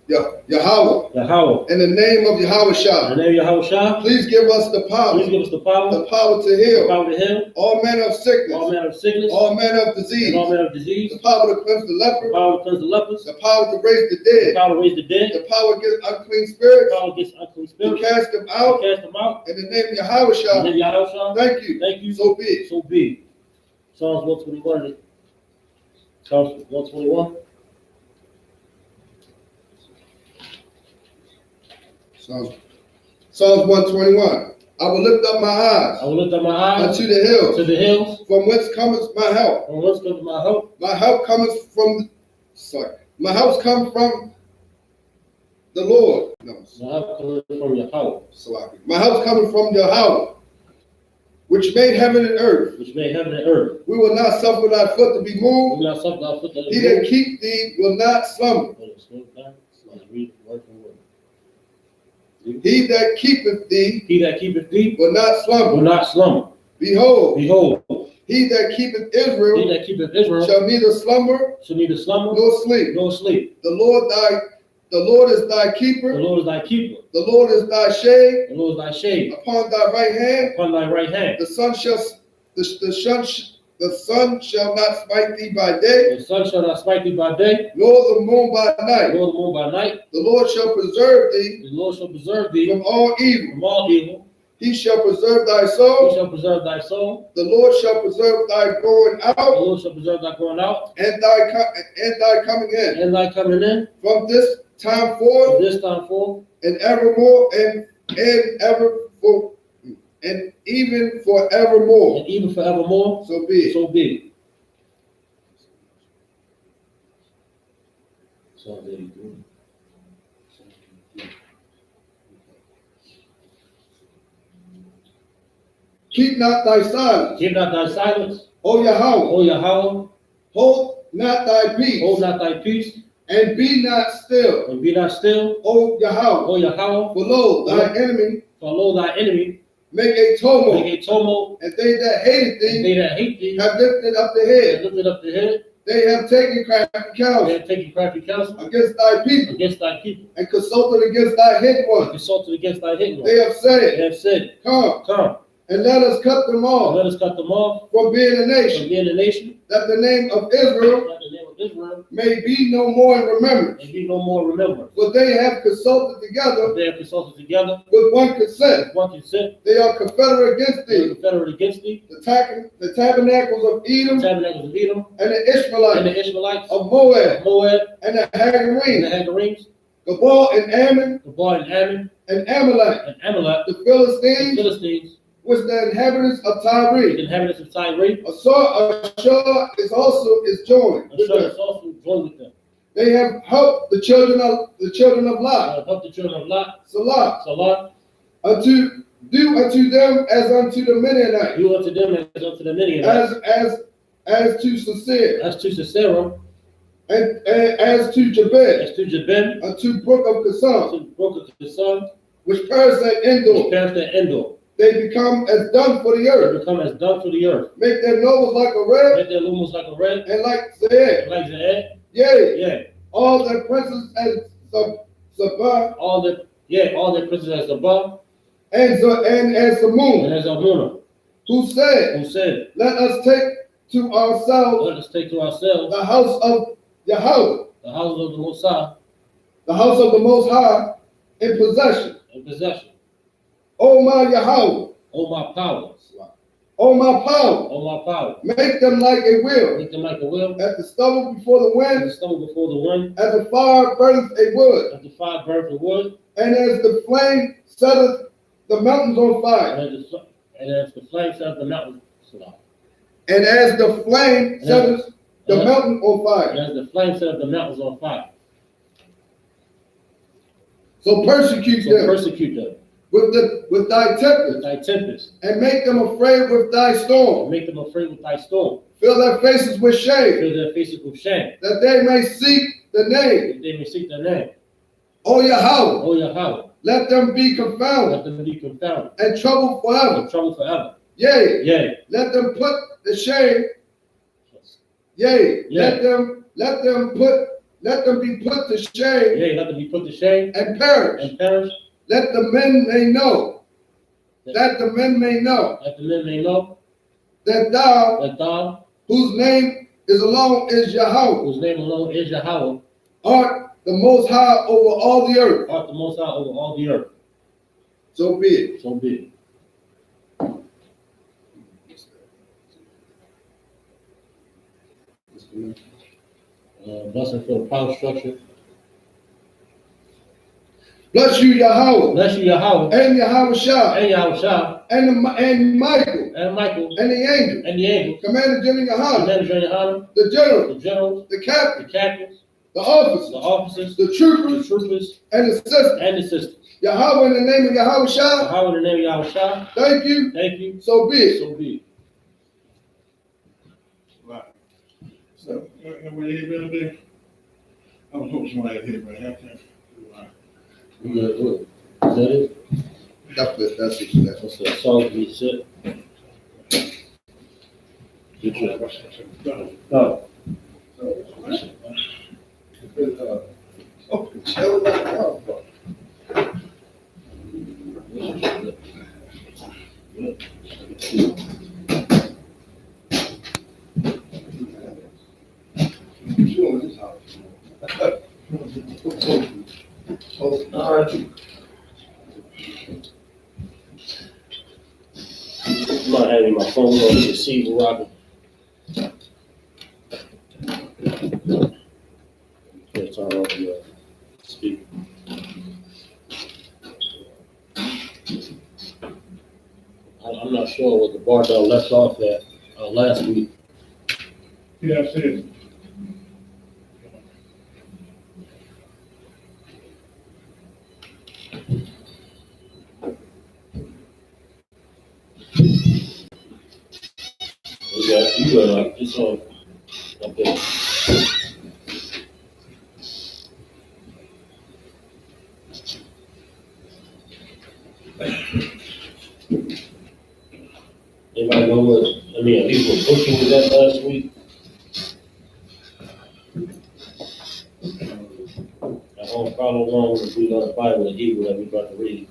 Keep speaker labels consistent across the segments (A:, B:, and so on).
A: Yahweh. In the name of Yahweh. Please give us the power. The power to heal. All manner of sickness. All manner of disease. The power to cleanse the lepers. The power to raise the dead. The power against unclean spirits. To cast them out. In the name of Yahweh. Thank you. So be it.
B: Psalms 121. Psalms 121.
A: Psalms 121. I will lift up my eyes. Unto the hills. From whence cometh my help? My help cometh from. My help comes from the Lord. No.
B: My help cometh from Yahweh.
A: My help cometh from Yahweh, which made heaven and earth. We will not suffer thy foot to be moved. He that keep thee will not slumber. He that keepeth thee will not slumber. Behold, he that keepeth Israel shall neither slumber nor sleep. The Lord is thy keeper. The Lord is thy shade. Upon thy right hand. The sun shall not smite thee by day. Nor the moon by night. The Lord shall preserve thee. From all evil. He shall preserve thy soul. The Lord shall preserve thy going out. And thy coming in. From this time forth. And evermore. And even forevermore. So be it.
B: Psalms 83.
A: Keep not thy silence. O Yahweh. Hold not thy peace. And be not still. O Yahweh. For lo, thy enemy. Make a tumult. And they that hate thee. Have lifted up the head. They have taken crafty counsel. Against thy people. And consulted against thy hidden ones. They have said. Come. And let us cut them off. From being a nation. That the name of Israel. May be no more in remembrance. For they have consulted together. With one consent. They are confederate against thee. The tabernacles of Edom. And the Ishmaelites. Of Moab. And the Hagarenes. Gabal and Ammon. And Amalek. The Philistines. Which the inhabitants of Tyre. Ashur is joined with them. They have helped the children of Lot. Salah. Do unto them as unto the Midianites. As to Sisera. And as to Jabin. Unto brook of Kison. Which perished at Endor. They become as dung for the earth. Make their nobles like a red. And like Zeed. Yea. All their princes as Sabbath.
B: All their princes as Sabbath.
A: And as the moon. Who said, Let us take to ourselves. The house of Yahweh.
B: The house of the Most High.
A: The house of the Most High in possession. O my Yahweh.
B: O my power.
A: O my power. Make them like a wheel. At the stubble before the wind. As the fire burneth a wood. And as the flame setteth the mountains on fire.
B: And as the flame setteth the mountains on fire.
A: So persecute them. With thy tempest. And make them afraid with thy storm. Fill their faces with shame. That they may seek the name. O Yahweh. Let them be confounded. And troubled forever. Yea. Let them put the shame. Let them Let them be put to shame.
B: Yea, let them be put to shame
A: And perish.
B: and perish.
A: Let the men may know. That the men may know.
B: That the men may know.
A: That thou.
B: That thou.
A: Whose name is alone is Yahweh.
B: Whose name alone is Yahweh.
A: Art the most high over all the earth.
B: Art the most high over all the earth.
A: So be it.
B: So be it. Blessing for the power structure.
A: Bless you, Yahweh.
B: Bless you, Yahweh.
A: And Yahweh Shah.
B: And Yahweh Shah.
A: And Michael.
B: And Michael.
A: And the angel.
B: And the angel.
A: Commander Gen.YAHANNA.
B: Commander Gen.YAHANNA.
A: The general.
B: The generals.
A: The captain.
B: The captains.
A: The officers.
B: The officers.
A: The troopers.
B: The troopers.
A: And the sisters.
B: And the sisters.
A: Yahweh in the name of Yahweh Shah.
B: Yahweh in the name of Yahweh Shah.
A: Thank you.
B: Thank you.
A: So be it.
B: So be it.
C: Right. So, where you gonna be? I was hoping somebody had hit, but I have to.
B: Good. Is that it?
A: That's it. That's it.
B: What's that song we said? No. All right. I'm not having my phone on the receiver, Robert. Can't turn off the speaker. I'm not sure what the barbell left off at last week.
C: Yeah, I see it.
B: You got just on up there. Anybody know what? I mean, people were pushing with that last week. That whole follow along with the Bible and Hebrew that we about to read.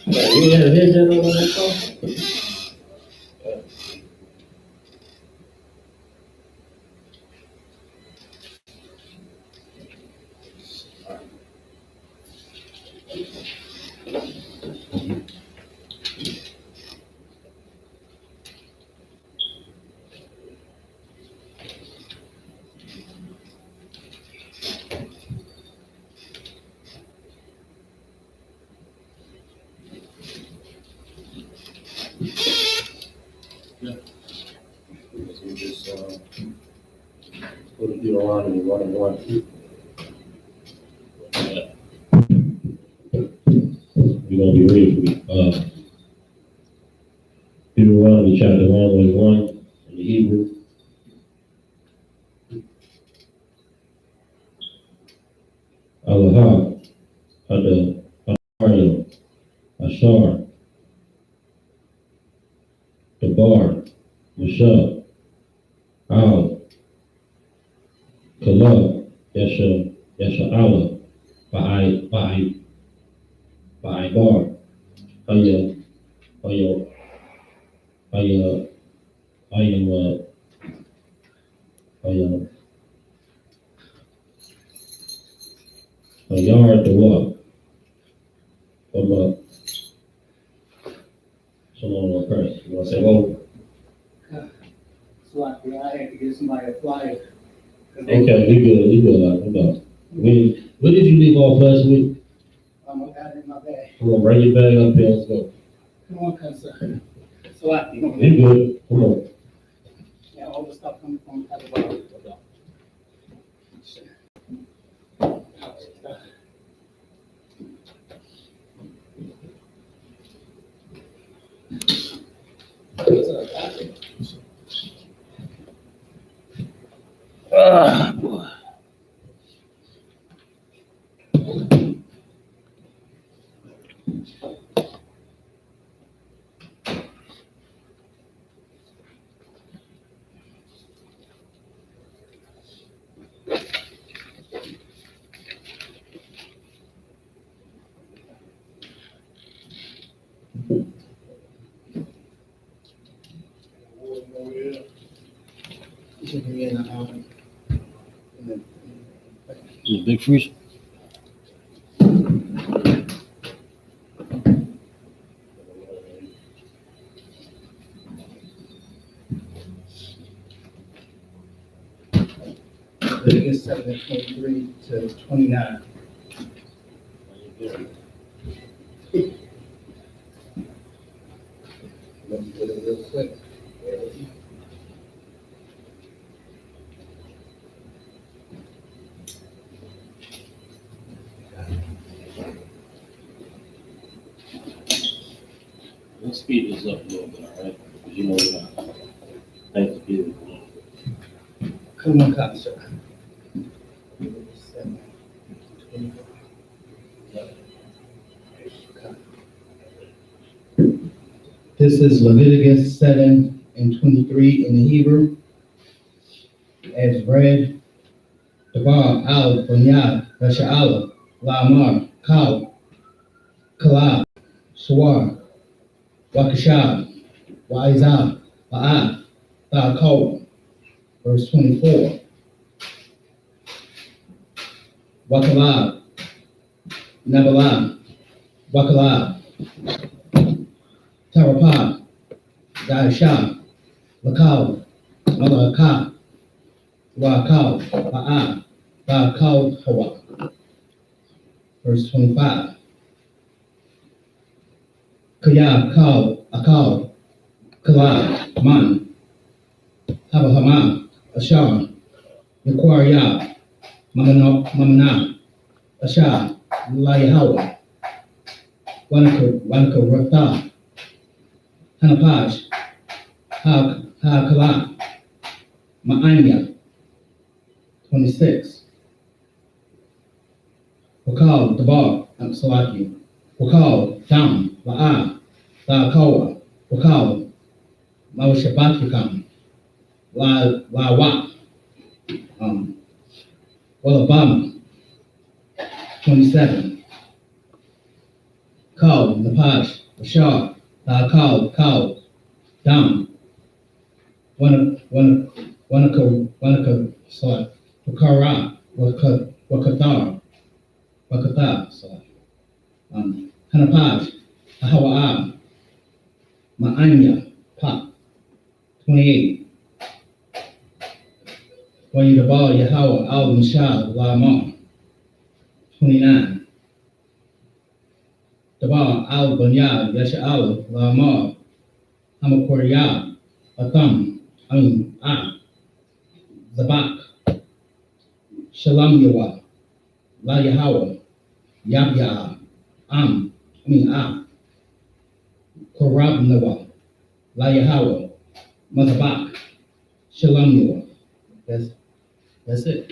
B: You ever heard that over that song? So we just put a Deuteronomy 1:1. We're going to be reading Deuteronomy chapter 1:1 in the Hebrew. Alaha, Ada, Ashar, Dabar, Mashah, Al, Kala, Yasha'ala, Ba'aibar, Aya, Ayar, the walk, from someone on first. You want to say, well?
D: So I had to get somebody a flyer.
B: Okay, we good, where did you leave off last week?
D: I got it in my bag.
B: Come on, bring your bag up here, let's go.
D: Come on, cousin. So I
B: You good, come on.
D: yeah, all the stuff coming from Alabama.
B: Boy.
C: Oh, yeah.
D: It should be in the,
B: The big freezer.
D: Leviticus 7:23 to 29. Let me get it real quick.
B: Let's speed this up a little bit, all right? Because you know we got things to do.
D: Come on, come, sir. This is Leviticus 7:23 in the Hebrew. As read, Devar al Bunyad Rasha'ala Lamar Kal Kalab Swar Wakashab Wa'izab Ba'at Ba'akol. Verse 24. Wakalab Nabalab Wakalab Tarapah Daishah Lakal Malakah Wakal Ba'ah Ba'akal Hawa. Verse 25. Kayab Kal Akal Kalab Man Habahama Ashar Yaquariab Mamana Ashar Layahawa Wanaka Ratha Hanapash Ha Kala Ma'anya. 26. Wakal Dabar Salaki Wakal Dam La'a La'akawa Wakal Mawashabatikam La Wa Walabama. 27. Kal Napash Ashar Kal Dam Wanaka Salat Wakara Wakathar Salat Hanapash Ahawa'a Ma'anya Pa. 28. Wayidabal Yahawa Al Mishal Lamar. 29. Dabar Al Bunyad Yasha'al Lamar Hamakoryab Atham Zabak Shalam Yawa La Yahawa Yabya Korab Nawa La Yahawa Mazabak Shalam Yawa. That's it.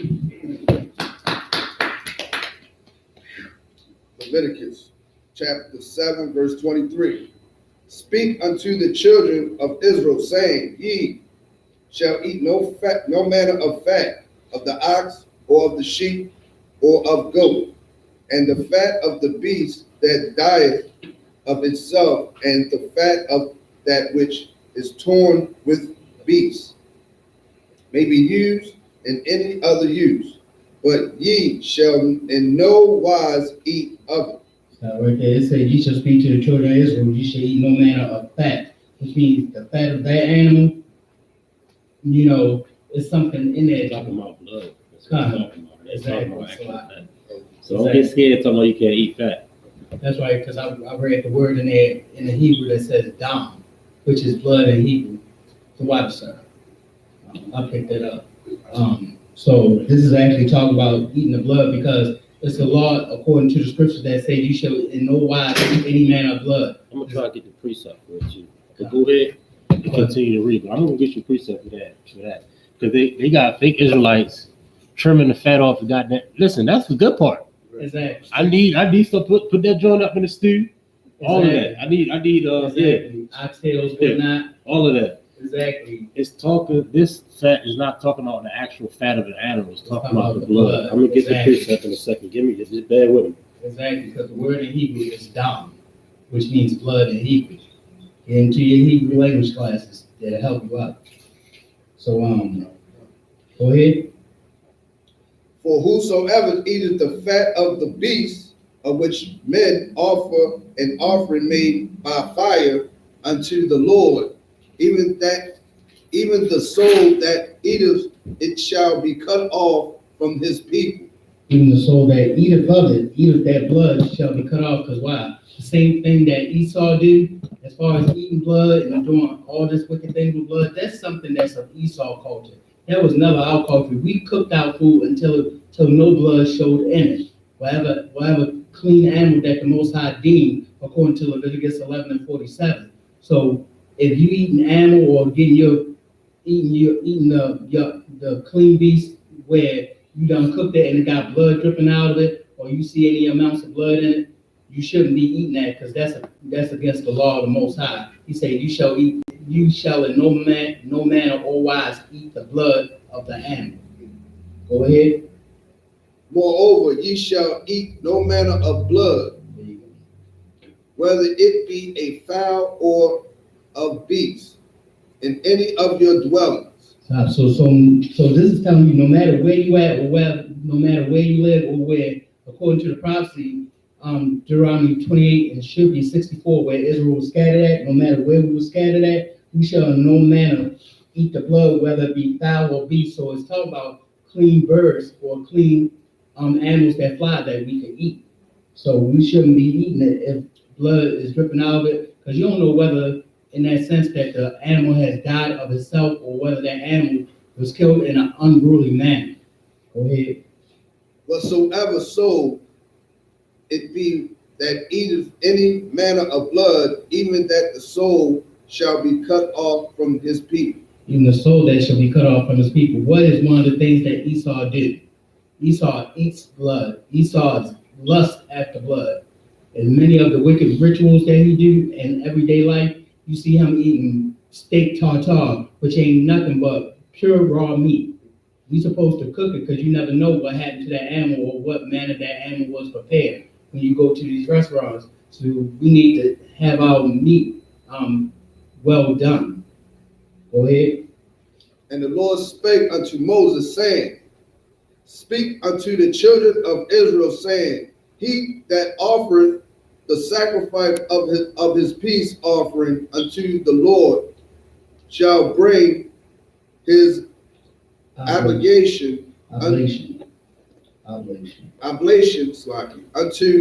A: Leviticus chapter 7, verse 23. Speak unto the children of Israel, saying, Ye shall eat no manner of fat of the ox, or of the sheep, or of goat, and the fat of the beast that dieth of itself, and the fat of that which is torn with beasts, may be used in any other use, but ye shall in no wise eat of it.
D: Right there, it says, "Ye shall speak to the children of Israel, ye shall eat no manner of fat," which means the fat of that animal, is something in there.
B: Talking about blood. That's
D: what
B: what
D: I'm
B: I'm
D: talking
B: talking
D: about.
B: about.
D: Exactly.
B: Actual fat. So don't get scared talking about you can't eat fat.
D: That's right, because I read the word in there in the Hebrew that says dam, which is blood in Hebrew. The water, sir. I picked it up. So this is actually talking about eating the blood, because it's a law according to the scriptures that say you shall in no wise eat any manner of blood.
B: I'm gonna try to get the precept for it too. But go ahead and continue to read. But I'm gonna get you precept for that. Because they got fake Israelites trimming the fat off the goddamn. Listen, that's the good part.
D: Exactly.
B: I need to put that joint up in the stew. All of that. I need
D: Exactly. Oxtails, whatnot.
B: all of that.
D: Exactly.
B: It's talking. This fat is not talking about the actual fat of an animal. It's talking about the blood. I'm gonna get the precept in a second. Just bear with me.
D: Exactly, because the word in Hebrew is dam, which means blood in Hebrew. into your Hebrew language classes that'll help you out. So, go ahead.
A: For whosoever eateth the fat of the beast, of which men offer an offering made by fire unto the Lord, even the soul that eateth it shall be cut off from his people.
D: Even the soul that eateth of it, eateth that blood, shall be cut off. Because why? The same thing that Esau did, as far as eating blood and doing all this wicked things with blood, that's something that's of Esau culture. That was never our culture. We cooked our food until no blood showed in it. Whatever clean animal that the Most High deemed, according to Leviticus 11:47. So if you eat an animal or eating the clean beast where you done cooked it and it got blood dripping out of it, or you see any amounts of blood in it, you shouldn't be eating that, because that's against the law of the Most High. He said, you shall in no manner or wise eat the blood of the animal. Go ahead.
A: Moreover, ye shall eat no manner of blood, whether it be a fowl or of beast, in any of your dwellings.
D: So this is telling you, no matter where you at, or no matter where you live, or where, according to the prophecy, Deuteronomy 28 and should be 64, where Israel was scattered at, no matter where we were scattered at, we shall in no manner eat the blood, whether it be fowl or beast. So it's talking about clean birds or clean animals that fly that we can eat. So we shouldn't be eating it if blood is dripping out of it, because you don't know whether, in that sense, that the animal has died of itself, or whether that animal was killed in an unruly manner. Go ahead.
A: Whatsoever soul it be that eateth any manner of blood, even that the soul shall be cut off from his people.
D: Even the soul that shall be cut off from his people. What is one of the things that Esau did? Esau eats blood. Esau lusts after blood. And many of the wicked rituals that he do in everyday life, you see him eating steak tartare, which ain't nothing but pure raw meat. We supposed to cook it, because you never know what happened to that animal or what manner that animal was prepared when you go to these restaurants. So we need to have our meat well done. Go ahead.
A: And the Lord spake unto Moses, saying, Speak unto the children of Israel, saying, He that offereth the sacrifice of his peace offering unto the Lord shall bring his oblation unto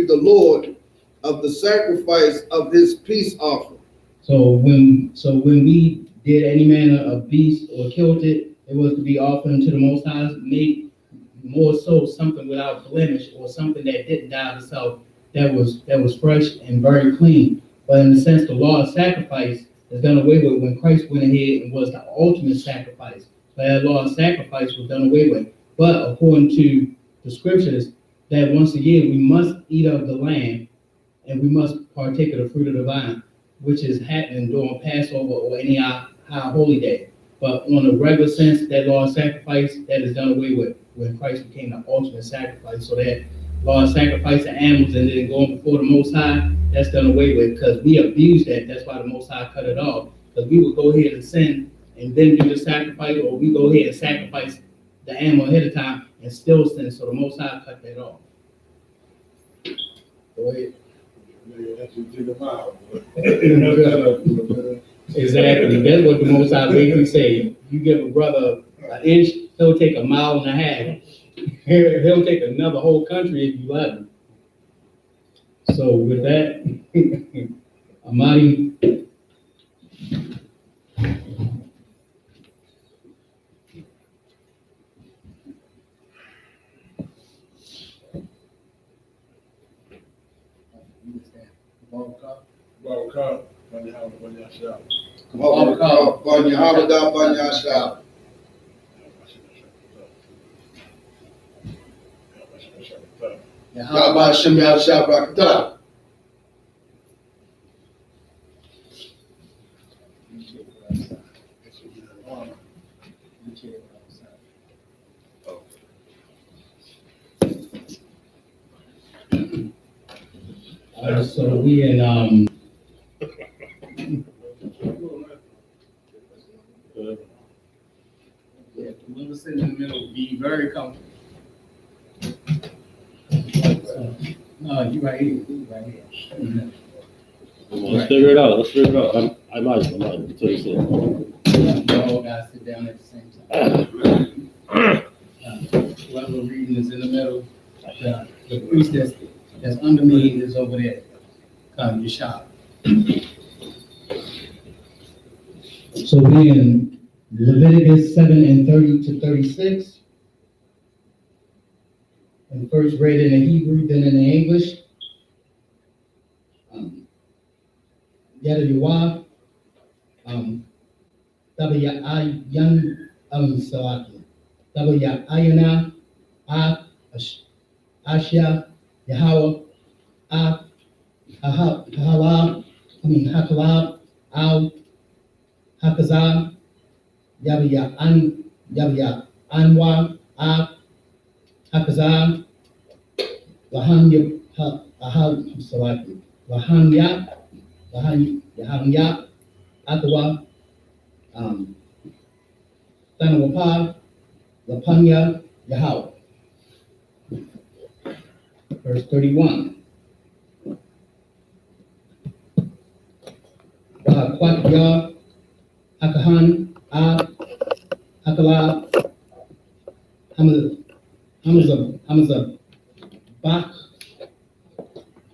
A: the Lord of the sacrifice of his peace offering.
D: So when we did any manner of beast or killed it, it was to be offered to the Most High, made more so something without blemish, or something that didn't die of itself, that was fresh and very clean. But in the sense, the law of sacrifice is done away with when Christ went ahead and was the ultimate sacrifice. But that law of sacrifice was done away with. But according to the scriptures, that once a year we must eat of the lamb, and we must partake of the fruit of the vine, which is happening during Passover or any high holy day. But on a regular sense, that law of sacrifice, that is done away with when Christ became the ultimate sacrifice. So that law of sacrifice of animals and then going before the Most High, that's done away with, because we abused that. That's why the Most High cut it off, because we would go ahead and sin and then do the sacrifice, or we go ahead and sacrifice the animal ahead of time and still sin. So the Most High cut that off. Go ahead. Exactly. That's what the Most High basically say. You give a brother an inch, he'll take a mile and a half. He'll take another whole country if you let him. So with that, Amadi. So we in Yeah, whoever's sitting in the middle, be very comfortable. No, you right here, you right here.
B: Let's figure it out. Let's figure it out. I might. Until you say it.
D: You all guys sit down at the same time. Whoever reading is in the middle, the priest that's under me is over there. Come, you shop. So we in Leviticus 7:30-36. And first read it in Hebrew, then in English. Yada W-I-N-Salaki. Asha, Yahweh, Hakalab, Al, Hakazah, Anwa, Hakazah, Lahanya, Atawa, Tanawapa, Lapanya, Yahweh. Verse 31. Kwatya, Hakahan, Hakala,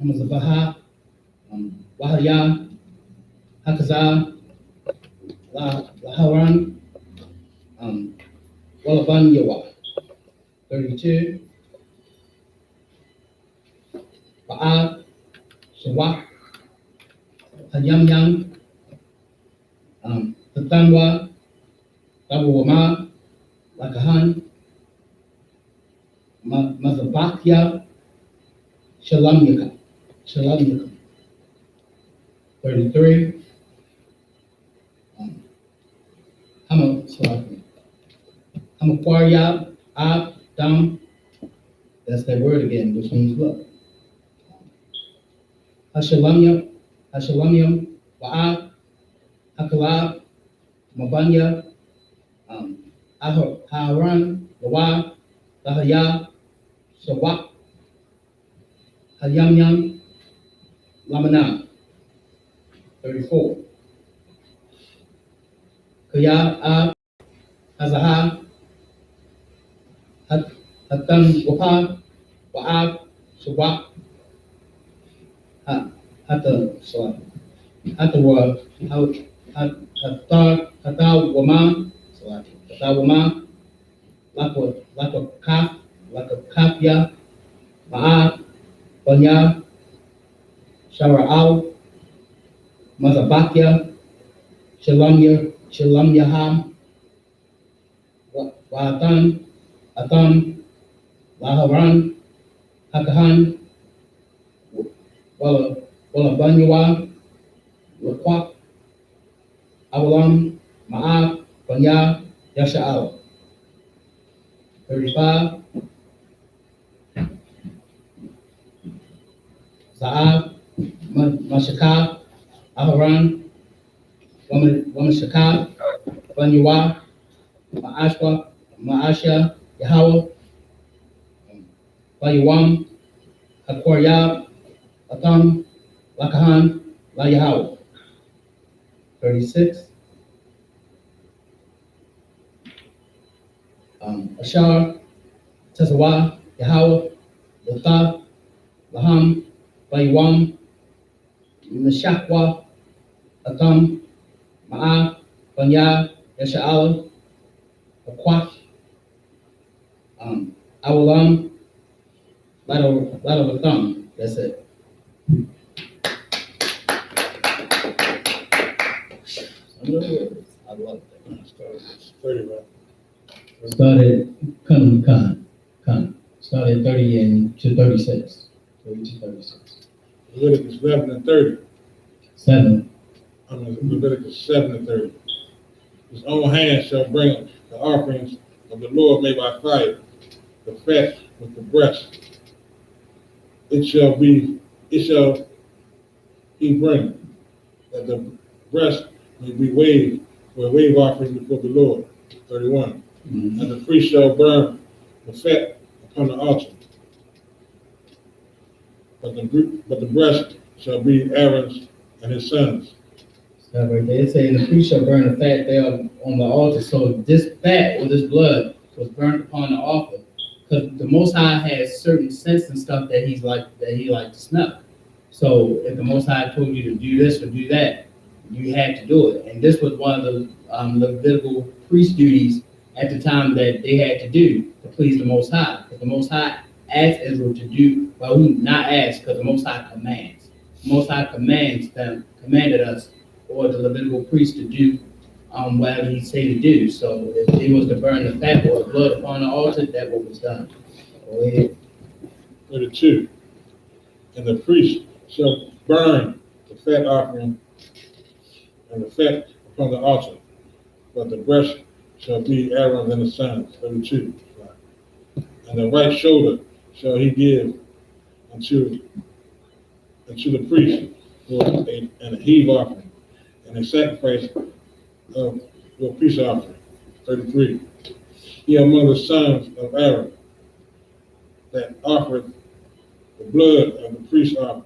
D: Hamazabaha, Wahaya, Hakazah, Laharan, Walaban Yawa. 32. Ba'ad, Shawak, Hayam, Tatanwa, Tawama, Lakahan, Mazabakya, Shalam Yaka. 33. Hamaquaryab, Ab, Dam. That's that word again, which means what? Hashalamium, Wa'ab, Hakalab, Mabanya, Aharan, Lawab, Lahaya, Shawak, Hayamyam, Lamanam. 34. Kaya, Ab, Hazaha, Hatan, Wapa, Wa'ab, Shawak, Hatawama, Lakakafya, Ma'ab, Banya, Shara'al, Mazabakya, Shalam Yaham, Wa'atan, Atam, Laharan, Hakahan, Walabanywa, Lakwak, Awalam, Ma'ab, Banya, Yasha'al. 35. Za'ab, Mashakab, Aharan, Wamashakab, Banywa, Ma'asha, Yahweh, Bayawam, Hakoryab, Atam, Lakahan, La Yahweh. 36. Ashar, Tesawa, Yahweh, Yotab, Laham, Bayawam, Meshachwa, Atam, Ma'ab, Banya, Yasha'al, Akwak, Awalam, Light of a thumb. That's it. I love that.
C: 30, right?
D: Started, started 30 and to 36. 30 to 36.
C: Leviticus 11 and 30.
D: 7.
C: Leviticus 7 and 30. His own hand shall bring the offerings of the Lord made by fire, the fat with the breast. It shall he bring, that the breast may be waved for a wave offering before the Lord. 31.
D: Mhm.
C: And the priest shall burn the fat upon the altar, but the breast shall be Aaron's and his sons.
D: So right there, it saying the priest shall burn the fat there on the altar. So this fat or this blood was burnt upon the altar, because the Most High has certain scents and stuff that he likes to smell. So if the Most High told you to do this or do that, you had to do it. And this was one of the Levitical priest duties at the time that they had to do to please the Most High. Because the Most High asked Israel to do, well, he not asked, because the Most High commands. The Most High commanded us, or the Levitical priest, to do whatever he said to do. So if they was to burn the fat or the blood upon the altar, that what was done. Go ahead.
C: 32. And the priest shall burn the fat offering and the fat upon the altar, but the breast shall be Aaron and his sons. 32. And the right shoulder shall he give unto the priest for a heave offering and a sacrifice of your peace offering. 33. He among the sons of Aaron that offered the blood of the peace offering,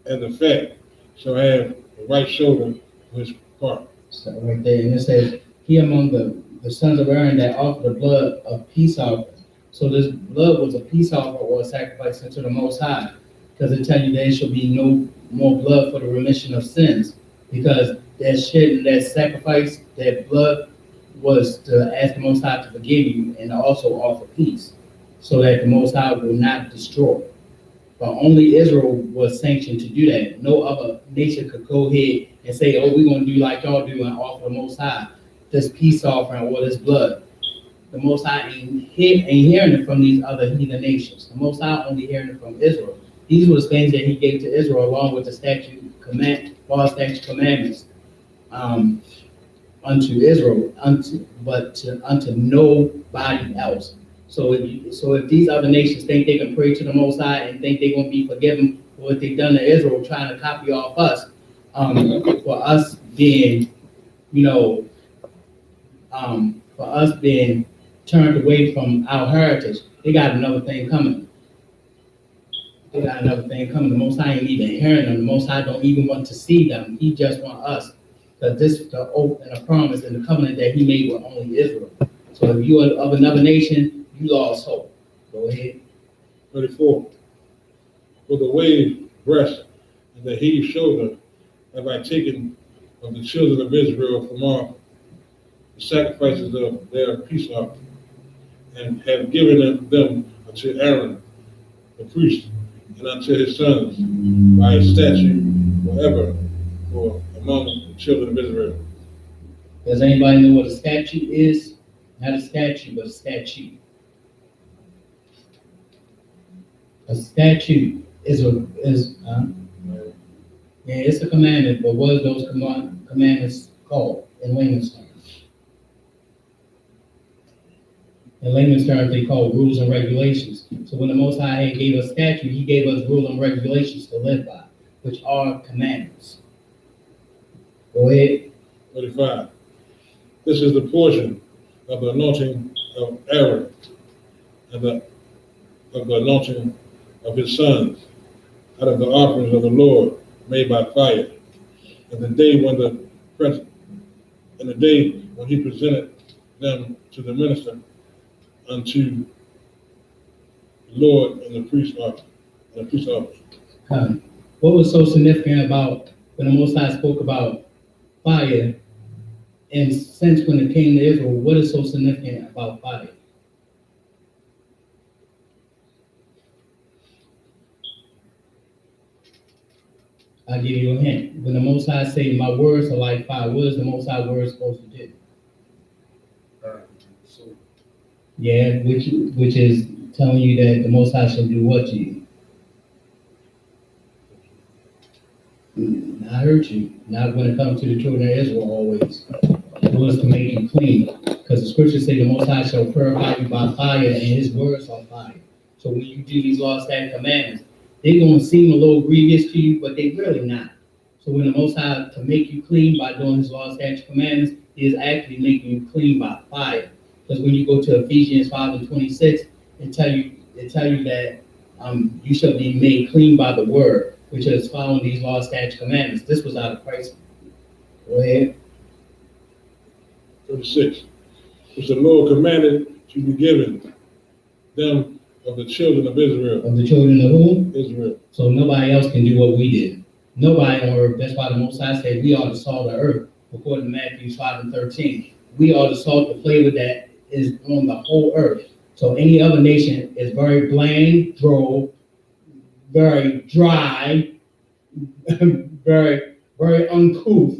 C: and the fat shall have the right shoulder of his part.
D: So right there, and it says, he among the sons of Aaron that offer the blood of peace offering. So this blood was a peace offering or a sacrifice unto the Most High, because it tells you there shall be no more blood for the remission of sins, because that shedding, that sacrifice, that blood was to ask the Most High to forgive you and also offer peace, so that the Most High will not destroy. But only Israel was sanctioned to do that. No other nation could go ahead and say, oh, we're going to do like y'all do and offer the Most High this peace offering or this blood. The Most High ain't hearing it from these other heathen nations. The Most High only hearing it from Israel. These were the things that he gave to Israel along with the law, statute, commandments unto Israel, unto nobody else. So if these other nations think they can pray to the Most High and think they're going to be forgiven for what they've done to Israel, trying to copy off us, for us being, for us being turned away from our heritage, they got another thing coming. The Most High ain't even hearing them. The Most High don't even want to see them. He just want us. Because this is the oath and the promise and the covenant that he made with only Israel. So if you are of another nation, you lost hope. Go ahead.
C: 34. For the wave breast and the heave shoulder have I taken of the children of Israel from off the sacrifices of their peace offering, and have given them unto Aaron the priest, and unto his sons by a statute forever for among the children of Israel.
D: Does anybody know what a statute is? Not a statute, but a statute. A statute it's a commandment, but what are those commandments called in layman's terms? In layman's terms, they call rules and regulations. So when the Most High gave us statute, he gave us rules and regulations to live by, which are commandments. Go ahead.
C: 35. This is the portion of the anointing of Aaron, and of the anointing of his sons, out of the offerings of the Lord made by fire. And the day when he presented them to the minister unto the Lord and the priest office.
D: What was so significant about when the Most High spoke about fire, and since when it came to Israel, what is so significant about fire? I'll give you a hint. When the Most High say, my words are like fire, what is the Most High word supposed to do? Yeah, which is telling you that the Most High shall do what to you? I heard you. Not when it comes to the children of Israel always. It was to make you clean. Because the scriptures say the Most High shall purify you by fire, and his words are fire. So when you do these laws, statutes, commandments, they're going to seem a little grievous to you, but they really not. So when the Most High to make you clean by doing His law, statutes, commandments, He is actually making you clean by fire. Because when you go to Ephesians 5:26, it tell you that you shall be made clean by the word, which is following these law, statutes, commandments. This was out of Christ. Go ahead.
C: 36. Which the Lord commanded to be given them of the children of Israel.
D: Of the children of who?
C: Israel.
D: So nobody else can do what we did. Nobody on earth. That's why the Most High said we are the salt of the earth, according to Matthew 5:13. We are the salt, the flavor that is on the whole earth. So any other nation is very bland, droll, very dry, very, very uncouth,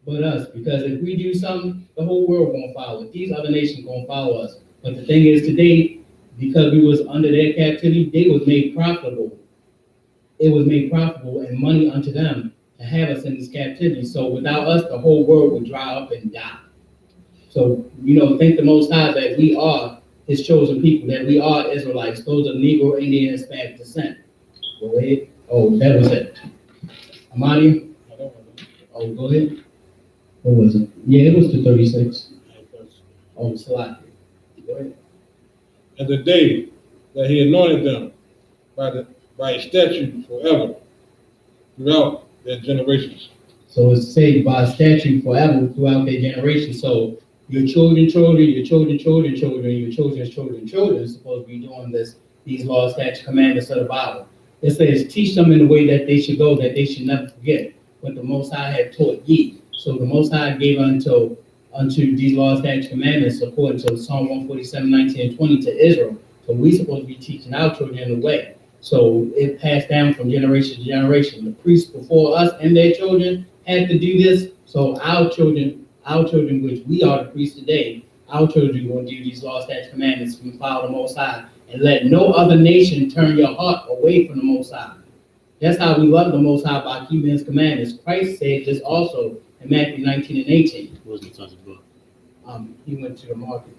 D: but us. Because if we do something, the whole world gonna follow it. These other nations gonna follow us. But the thing is, today, because we was under their captivity, they was made profitable. It was made profitable and money unto them to have us in this captivity. So without us, the whole world would dry up and die. So, thank the Most High that we are His chosen people, that we are Israelites. Those are Negro, Indian, and Hispanic descent. Go ahead. Oh, that was it. Amadi? Oh, go ahead. What was it? Yeah, it was the 36. Oh, Salaki. Go ahead.
C: And the day that He anointed them by a statute forever throughout their generations.
D: So it's saved by statute forever throughout their generations. So your children, your children, your children is supposed to be doing these laws, statutes, commandments of the Bible. It says, teach them in the way that they should go, that they should never forget what the Most High had taught ye. So the Most High gave unto these laws, statutes, commandments, according to Psalm 147, 19, and 20 to Israel. So we're supposed to be teaching our children in the way. So it passed down from generation to generation. The priests before us and their children had to do this. So our children, which we are the priests today, our children will do these laws, statutes, commandments, and follow the Most High, and let no other nation turn your heart away from the Most High. That's how we love the Most High, by keeping His commandments. Christ said this also in Matthew 19 and 18.
B: Wasn't touching book.
D: He went to the market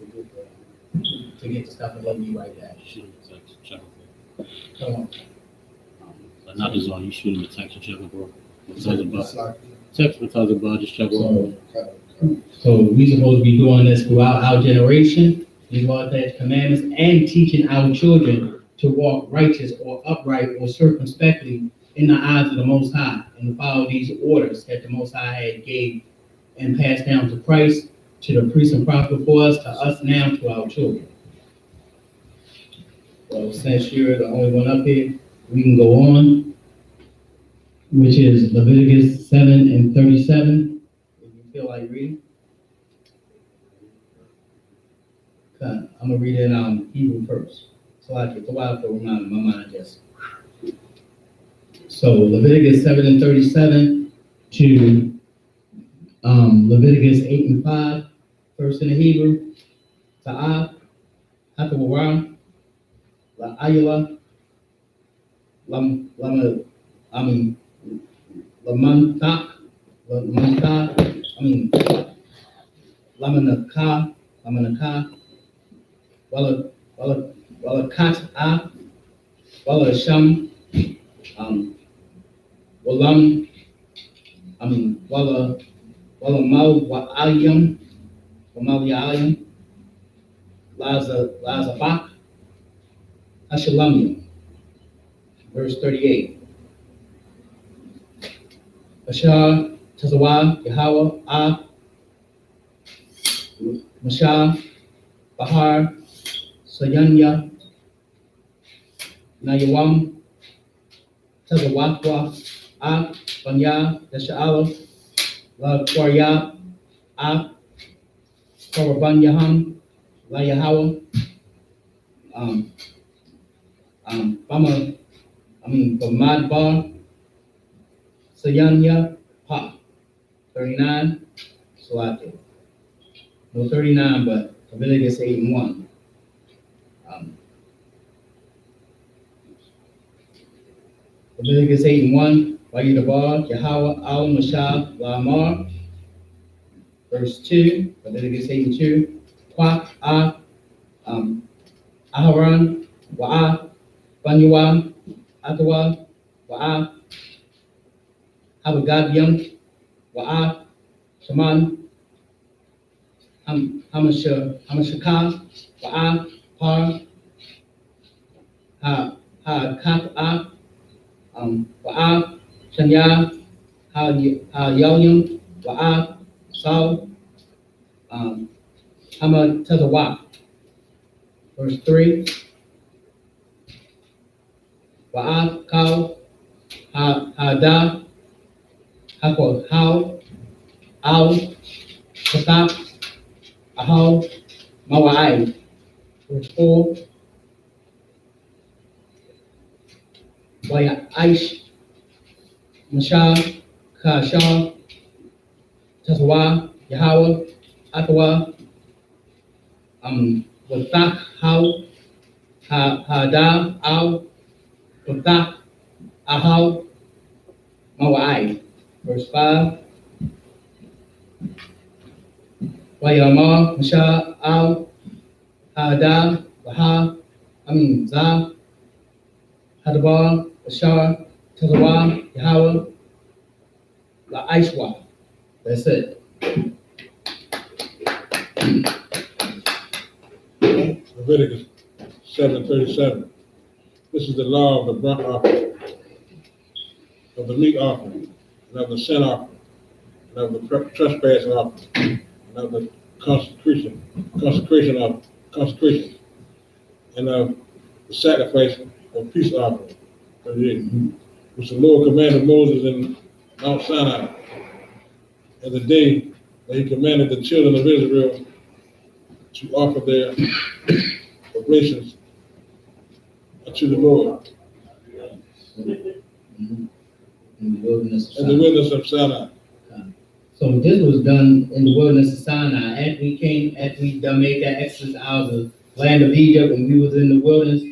D: to get the stuff and let me write that.
B: Shoot him a text, check him.
D: Come on.
B: But not as long. You shoot him a text and check him, bro. Text and tell him about just check him.
D: So we supposed to be doing this throughout our generation, these laws, statutes, commandments, and teaching our children to walk righteous or upright or circumspectly in the eyes of the Most High, and to follow these orders that the Most High had gave and passed down to Christ, to the priests and prophets before us, to us now, to our children. Well, since you're the only one up here, we can go on, which is Leviticus 7 and 37. If you feel like reading. Okay, I'm gonna read it in Hebrew first. So it's a while for my mind just. So Leviticus 7 and 37 to Leviticus 8 and 5, first in the Hebrew. Ta'ah, Hatawaram, La'ayala, Lamantak, Lamanaka, Walakat'a, Walasham, Walam, Walamal Wa'alyam, Lazafak, Ashalamim. Verse 38. Ashar, Tazawah, Yahweh, Mashah, Bahar, Sayanya, Nayawam, Tazawakwa, Banya, Yasha'ala, La Kwarya, Korabanyaham, La Yahweh, Bamadbar, Sayanya, Pa. 39, Salati. No 39, but Leviticus 8 and 1. Leviticus 8 and 1, Vayidabar, Yahweh, Al Mashah, Lamar. Verse 2, Leviticus 8 and 2, Kwak, Aharon, Wa'a, Banyua, Atawa, Wa'a, Habagadyam, Wa'a, Shaman, Hamashaka, Wa'a, Par, Kaka, Wa'a, Shanya, Yalyam, Wa'a, Saul, Hamatazawa. Verse 3, Wa'a, Kau, Hada, Hako, How, Al, Kasap, Ahau, Mawa'ai. Verse 4, Waya Aish, Mashah, Kasha, Tazawa, Yahweh, Atawa, Wathak, How, Hada, Al, Wathak, Ahau, Mawa'ai. Verse 5, Wayama, Mashah, Al, Hada, Waha, Za, Hadabar, Ashar, Tazawa, Yahweh, La'ishwa. That's it.
C: Leviticus 7:37. This is the law of the burnt offering, of the meat offering, and of the sin offering, and of the trespass offering, and of the consecration, and of the sacrifice of peace offering, 38, which the Lord commanded Moses in Mount Sinai, and the day that he commanded the children of Israel to offer their oblations unto the Lord
D: In the wilderness
C: in the wilderness of Sinai.
D: So this was done in the wilderness of Sinai after we done made that exodus out of the land of Egypt, and we was in the wilderness.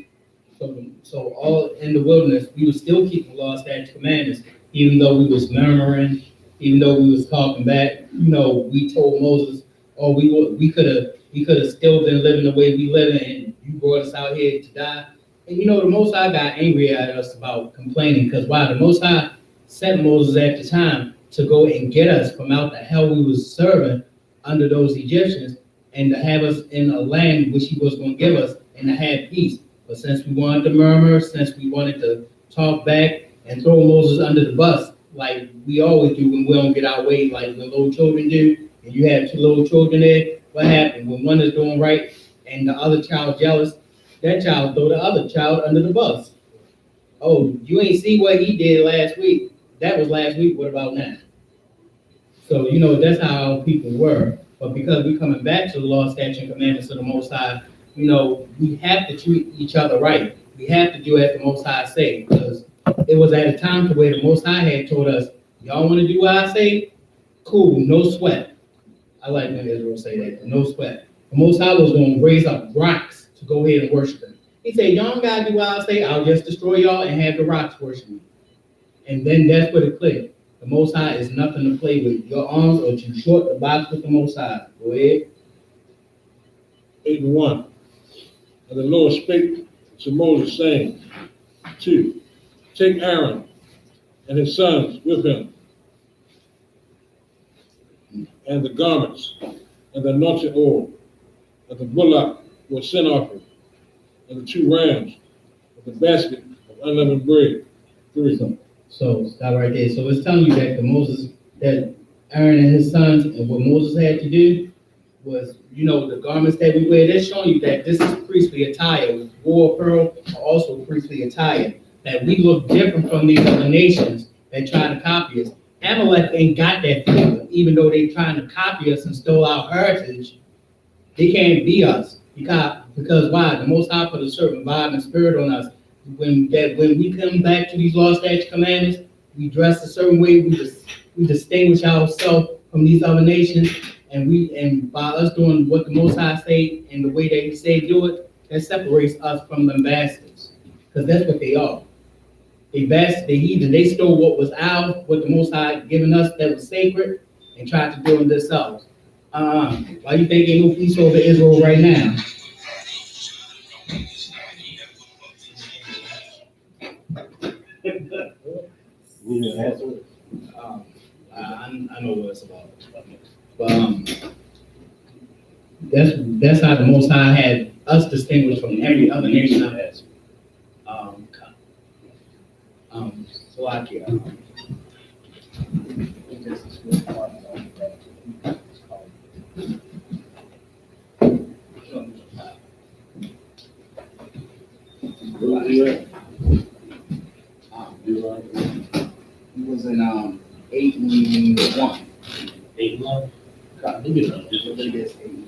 D: So all in the wilderness, we was still keeping law, statutes, commandments, even though we was murmuring, even though we was talking back. We told Moses, "Oh, we could have still been living the way we living, and you brought us out here to die." And the Most High got angry at us about complaining, because why? The Most High sent Moses at the time to go and get us from out the hell we was serving under those Egyptians, and to have us in a land which he was going to give us, and to have peace. But since we wanted to murmur, since we wanted to talk back and throw Moses under the bus, like we always do when we don't get our way, like when little children do, and you have two little children there, what happened? When one is doing right and the other child jealous, that child throw the other child under the bus. Oh, you ain't see what he did last week. That was last week, what about now? So, that's how our people were. But because we're coming back to the law, statutes, and commandments of the Most High, we have to treat each other right. We have to do as the Most High say, because it was at a time to where the Most High had told us, y'all want to do what I say? Cool, no sweat. I like when Israel say that, no sweat. The Most High was going to raise up rocks to go ahead and worship him. He said, y'all don't got to do what I say. I'll just destroy y'all and have the rocks worship me. And then that's what it clicked. The Most High is nothing to play with. Your arms are too short to box with the Most High. Go ahead.
C: 8:1. And the Lord spake to Moses, saying, 2. Take Aaron and his sons with him, and the garments, and the anointing oil, and the bullock for a sin offering, and the 2 rams, and the basket of unleavened bread. 3.
D: So stop right there. So it's telling you that Aaron and his sons, and what Moses had to do was, the garments that we wear, they're showing you that this is priestly attire. War pearl are also priestly attire. That we look different from these other nations that try to copy us. Amalek ain't got that flavor, even though they trying to copy us and stole our heritage. They can't be us because why? The Most High put a certain vibe and spirit on us. When we come back to these law, statutes, commandments, we dress a certain way. We distinguish ourselves from these other nations, and by us doing what the Most High say and the way that He say do it, that separates us from them bastards, because that's what they are. They bastard, they heathen. They stole what was ours, what the Most High given us that was sacred, and tried to do it themselves. Why you think ain't no peace over Israel right now? I know what it's about. But that's how the Most High had us distinguished from every other nation out there. Slovakia. It was in 8-1.
B: 8-1.
D: Leviticus 8-1.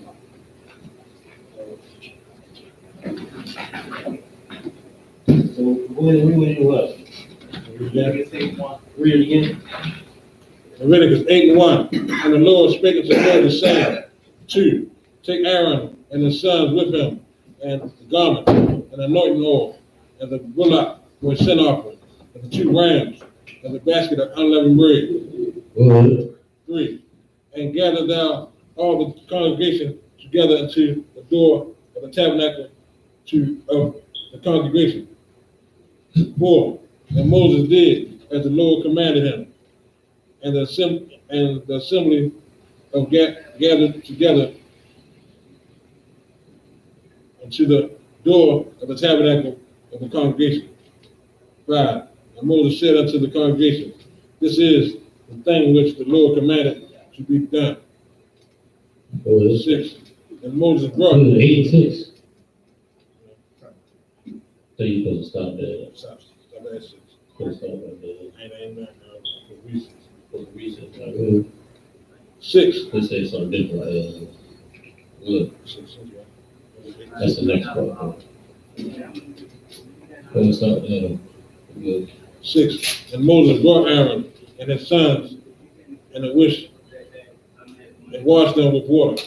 B: So when you what?
D: Leviticus 8-1.
B: Read it again.
C: Leviticus 8:1. And the Lord spake unto Moses, saying, 2. Take Aaron and his sons with him, and the garment, and anointing oil, and the bullock for a sin offering, and the 2 rams, and the basket of unleavened bread. 3. And gather thou all the congregation together unto the door of the tabernacle of the congregation. 4. And Moses did as the Lord commanded him, and the assembly of gathered together unto the door of the tabernacle of the congregation. 5. And Moses said unto the congregation, this is the thing which the Lord commanded to be done. 6. And Moses brought
B: 8 and 6. So you supposed to stop there.
C: Stop at 6.
B: Supposed to stop right there.
C: Ain't for reasons.
B: For the reason.
C: 6.
B: Let's say something different. Good.
C: 6.
B: That's the next part. Let's start good.
C: 6. And Moses brought Aaron and his sons and washed them with water.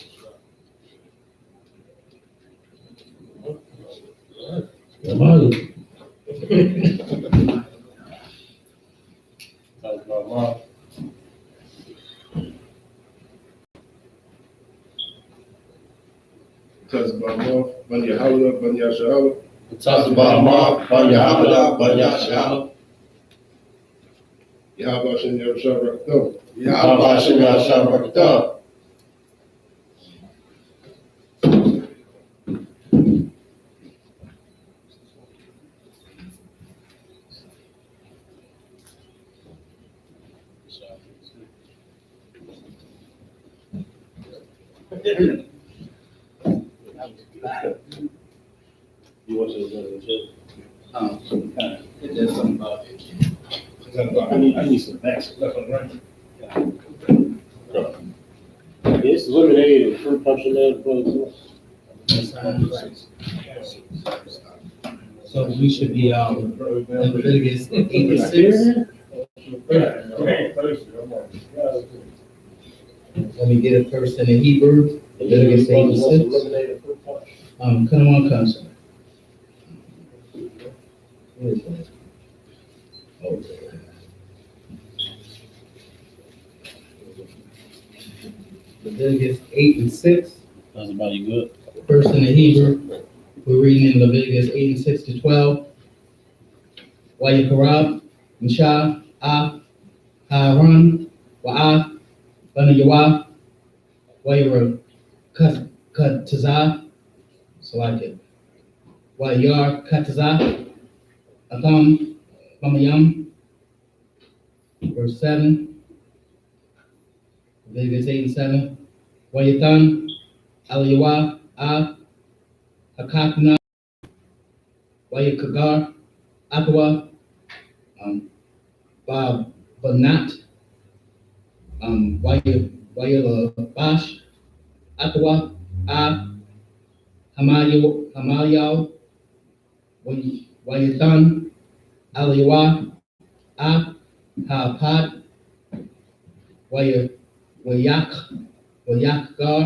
A: Touch Bmore, GEN.YAHANNA, SHALAM.
B: Touch Bmore, GEN.YAHANNA, SHALAM.
A: Yahweh Shem Yahshua.
B: Yahweh Shem Yahshua. You want to say
D: There's something about it.
B: I need some facts. It's eliminated fruit punching there.
D: So we should be in Leviticus 8:6. Let me get it first in the Hebrew. Leviticus 8:6. Come on, sir. Where is that? Oh. Leviticus 8:6.
B: That's about you good.
D: First in the Hebrew, we're reading in Leviticus 8:6-12. Wayakarab, Misha, Haran, Wa'ah, Bana Yawah, Wayara, Katazah, so like it. Wayar, Katazah, Atham, Bamayam, verse 7. Leviticus 8:7. Wayathan, Alayawa, Hakakna, Wayakagar, Akawa, Banat, Wayalabash, Akawa, Hamayao, Wayathan, Alayawa, Hapad, Wayakgar,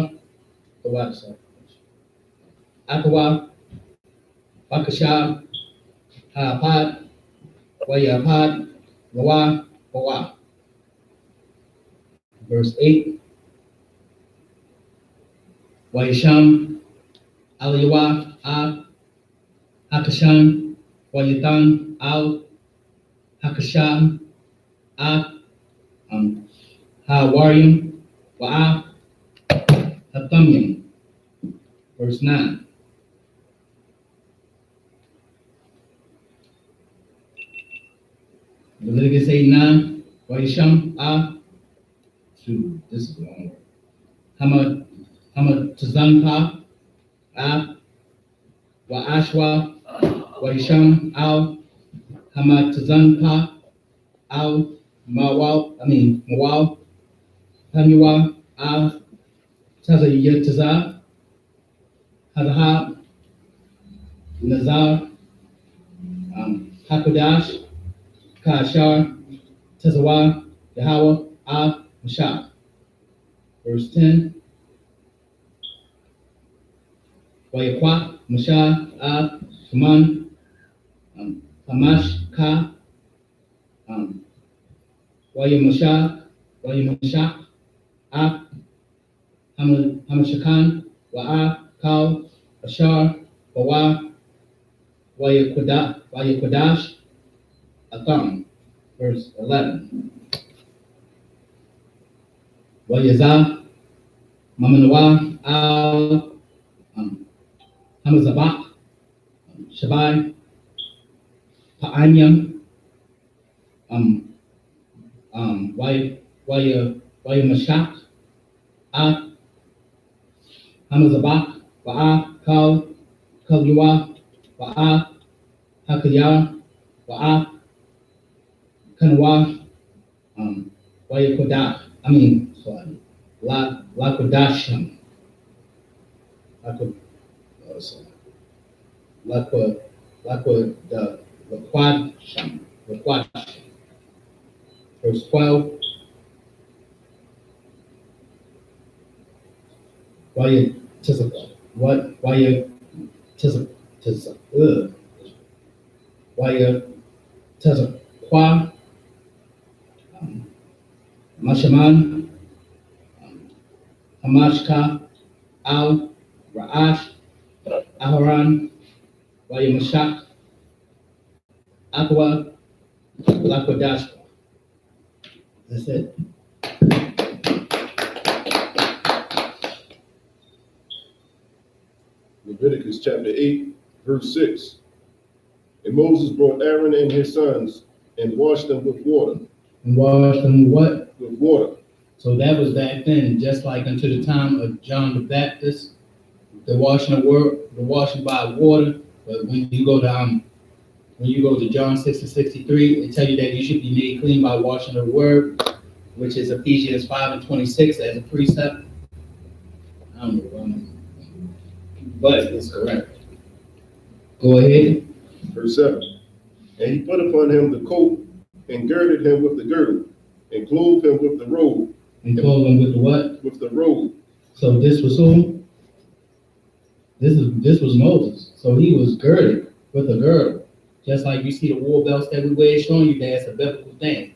D: the website. Akawa, Bakasha, Hapad, Wayapad, Wawa. Verse 8. Wayasham, Aliyawa, Hakashan, Wayathan, Hakashan, Hawarim, Wa'a, Hathamim. Verse 9. Leviticus 8:9. Wa'isham, this is the wrong word. Tazanpa, Wa'ashwa, Wa'isham, Tazanpa, Mawal, Hamiwa, Tazayataza, Hadahab, Nazar, Hakodash, Kashar, Tazawa, Yahweh, Mashah. Verse 10. Wayakwa, Mashah, Shaman, Hamash, Ka, Wayamashah, Hamashakan, Wa'a, Kal, Ashar, Bawa, Wayakodash, Atham. Verse 11. Wayazah, Mamanawa, Al, Hamazabak, Shabai, Pa'anyam, Wayamashak, Hamazabak, Wa'a, Kal, Kalyua, Wa'a, Hakayar, Wa'a, Kanwa, Wayakodah, Lakodasham, Laquadsham. Verse 12. Tazaqua, Mashaman, Hamashka, Al, Ra'ash, Aharan, Wayamashak, Aqua, Lakodashka. That's it.
A: Leviticus chapter 8, verse 6. And Moses brought Aaron and his sons and washed them with water.
D: And washed them what?
A: With water.
D: So that was back then, just like unto the time of John the Baptist, the washing by water. But when you go to John 6:63, it tells you that you should be made clean by washing the word, which is Ephesians 5:26 as a precept. I don't know, but it's correct. Go ahead.
A: Verse 7. And he put upon him the coat, and girded him with the girdle, and clothed him with the robe.
D: And clothed him with the what?
A: With the robe.
D: So this was who? This was Moses. So he was girded with a girdle. Just like you see the war belts that we wear, showing you that's a biblical thing.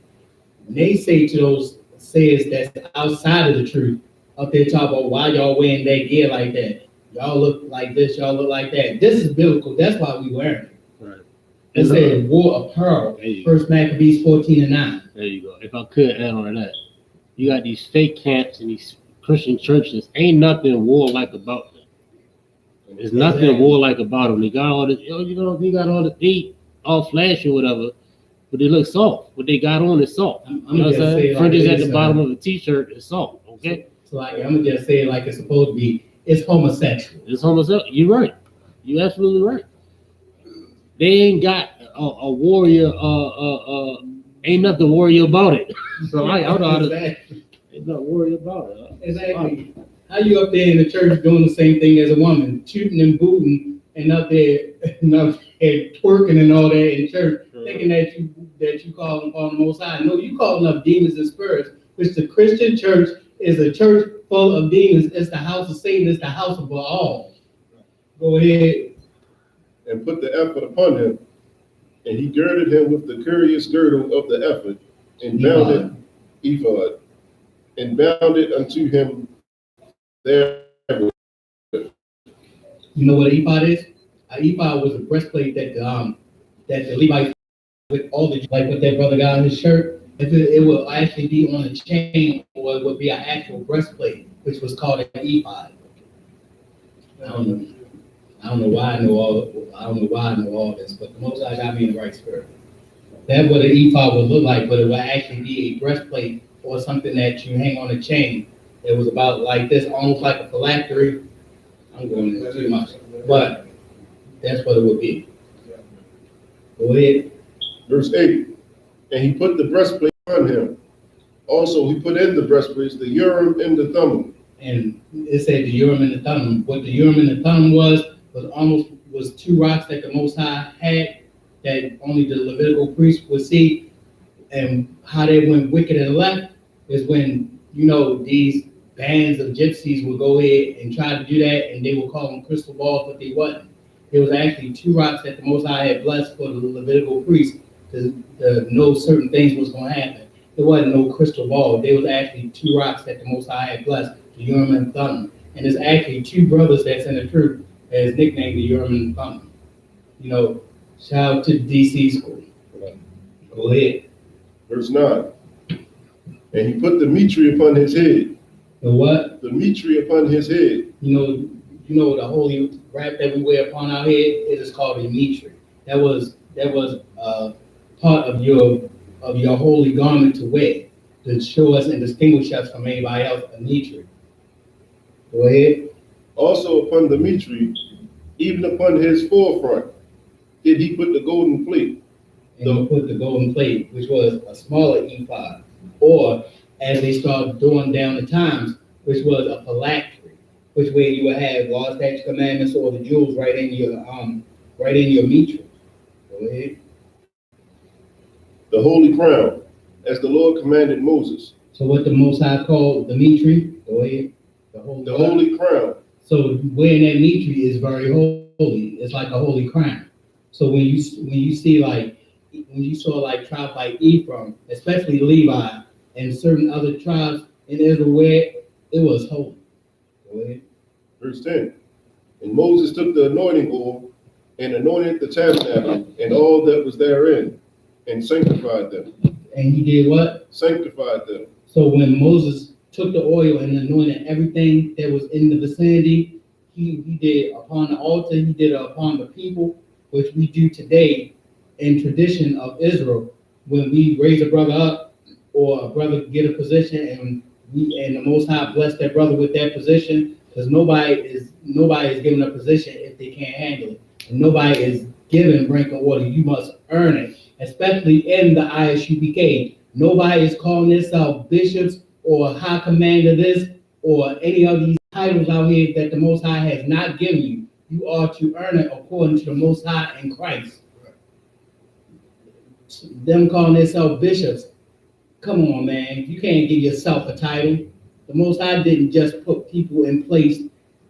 D: When they say to those sayers that's outside of the truth, up there talking about why y'all wearing that gear like that. Y'all look like this, y'all look like that. This is biblical. That's why we wearing it.
B: Right.
D: It said war apparel. First Maccabees 14:9.
B: There you go. If I could add on to that, you got these fake camps and these Christian churches. Ain't nothing warlike about them. There's nothing warlike about them. They got all this, they got all the feet all flashy or whatever, but they look soft. What they got on is soft. You know what I'm saying? Fringes at the bottom of a t-shirt is soft. Okay.
D: So like I'm gonna just say it like it's supposed to be. It's homosexual.
B: It's homosexual. You're right. You're absolutely right. They ain't got a warrior. Ain't nothing warrior about it. So I don't know how to. Ain't nothing warrior about it.
D: Exactly. How you up there in the church doing the same thing as a woman, shooting and booting, and up there, twerking and all that in church, thinking that you calling on the Most High? No, you calling up demons and spirits. Which the Christian church is a church full of demons. It's the house of Satan. It's the house of Baal. Go ahead.
A: And put the ephod upon him, and he girded him with the curious girdle of the ephod, and bound it, ephod, and bound it unto him there.
D: You know what an ephod is? An ephod was a breastplate that the Levites with all the, like what that brother got on his shirt. If it will actually be on a chain, or it would be an actual breastplate, which was called an ephod. I don't know. I don't know why I know all this, but the Most High got me in the right spirit. That's what an ephod would look like, but it would actually be a breastplate or something that you hang on a chain. It was about like this, almost like a phylactery. I'm going into too much, but that's what it would be. Go ahead.
A: Verse 8. And he put the breastplate on him. Also, he put in the breastplates the Urim and the Thummim.
D: And it said the Urim and the Thummim. What the Urim and the Thummim was two rocks that the Most High had that only the Levitical priest would see. And how they went wicked and left is when, these bands of gypsies would go ahead and try to do that, and they would call them crystal balls, but they wasn't. It was actually two rocks that the Most High had blessed for the Levitical priest to know certain things was going to happen. There wasn't no crystal ball. There was actually two rocks that the Most High had blessed, the Urim and Thummim. And there's actually two brothers that's in the truth that is nicknamed the Urim and Thummim. Shout out to the DC school. Go ahead.
A: Verse 9. And he put the mitre upon his head.
D: The what?
A: The mitre upon his head.
D: The holy wrap that we wear upon our head, it is called a mitre. That was part of your holy garment to wear, to show us and distinguish us from anybody else, a mitre. Go ahead.
A: Also upon the mitre, even upon his forefront, did he put the golden plate.
D: And he put the golden plate, which was a smaller ephod, or as they started doing down the times, which was a phylactery, which way you would have law, statutes, commandments, or the jewels right in your mitre. Go ahead.
A: The holy crown, as the Lord commanded Moses.
D: So what the Most High called the mitre? Go ahead. The
A: holy crown.
D: So wearing that mitre is very holy. It's like a holy crown. So when you saw tribes like Ephraim, especially Levi, and certain other tribes in Israel where it was holy. Go ahead.
A: Verse 10. And Moses took the anointing oil and anointed the tabernacle and all that was therein, and sanctified them.
D: And he did what?
A: Sanctified them.
D: So when Moses took the oil and anointed everything that was in the vicinity, he did upon the altar, he did it upon the people, which we do today in tradition of Israel. When we raise a brother up or a brother get a position, and the Most High bless that brother with that position, because nobody is given a position if they can't handle it. And nobody is given rank and order. You must earn it, especially in the I.S.U.P.K. Nobody is calling themselves bishops or high commander this or any of these titles out here that the Most High has not given you. You are to earn it according to the Most High in Christ. Them calling themselves bishops, come on, man. You can't give yourself a title. The Most High didn't just put people in place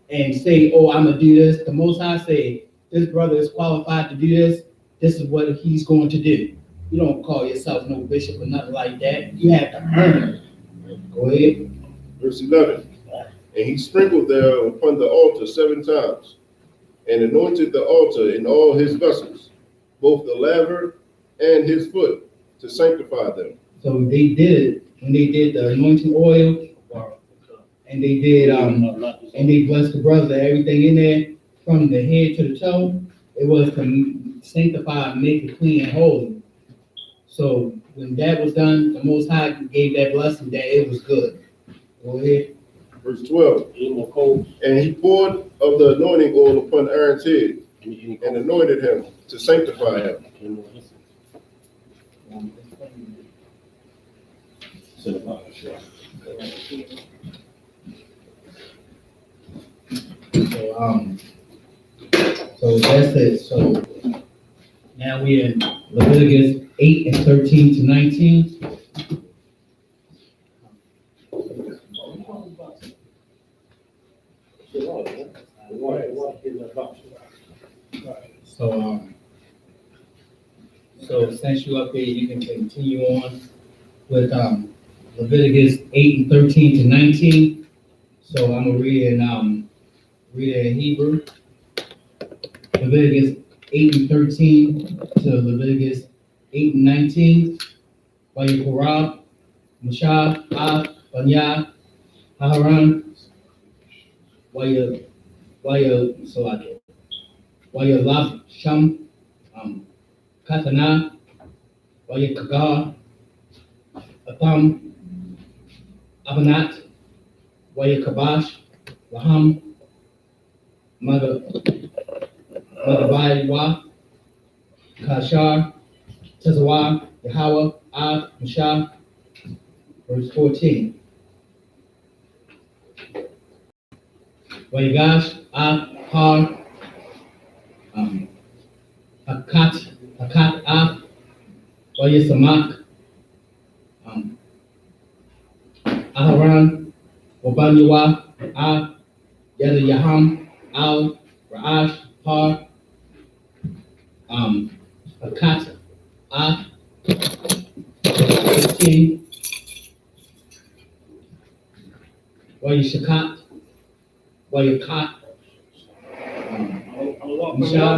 D: and say, oh, I'm going to do this. The Most High said, this brother is qualified to do this. This is what he's going to do. You don't call yourself no bishop or nothing like that. You have to earn it. Go ahead.
A: Verse 11. And he sprinkled there upon the altar 7 times, and anointed the altar in all his vessels, both the laver and his foot, to sanctify them.
D: So they did it when they did the anointing oil, and they did and they blessed the brother, everything in there from the head to the toe. It was to sanctify, make it clean and holy. So when that was done, the Most High gave that blessing that it was good. Go ahead.
A: Verse 12. And he poured of the anointing oil upon Aaron's head, and anointed him to sanctify him.
D: So that's it. So now we're in Leviticus 8 and 13 to 19. So since you up there, you can continue on with Leviticus 8 and 13 to 19. So I'm gonna read it in Hebrew. Leviticus 8 and 13 to Leviticus 8 and 19. Wayakurab, Mashah, Banya, Haharan, Salake, Wayalab, Sham, Katana, Wayakagar, Atham, Abanat, Wayakabash, Laham, Magabai, Kashar, Tazawah, Yahweh, Mashah, verse 14. Wayagash, Har, Hakat, Wayasamak, Aharan, Wabanyawa, Yada Yaham, Al, Ra'ash, Har, Hakat, 15, Wayashakat, Wayakat, Mashah,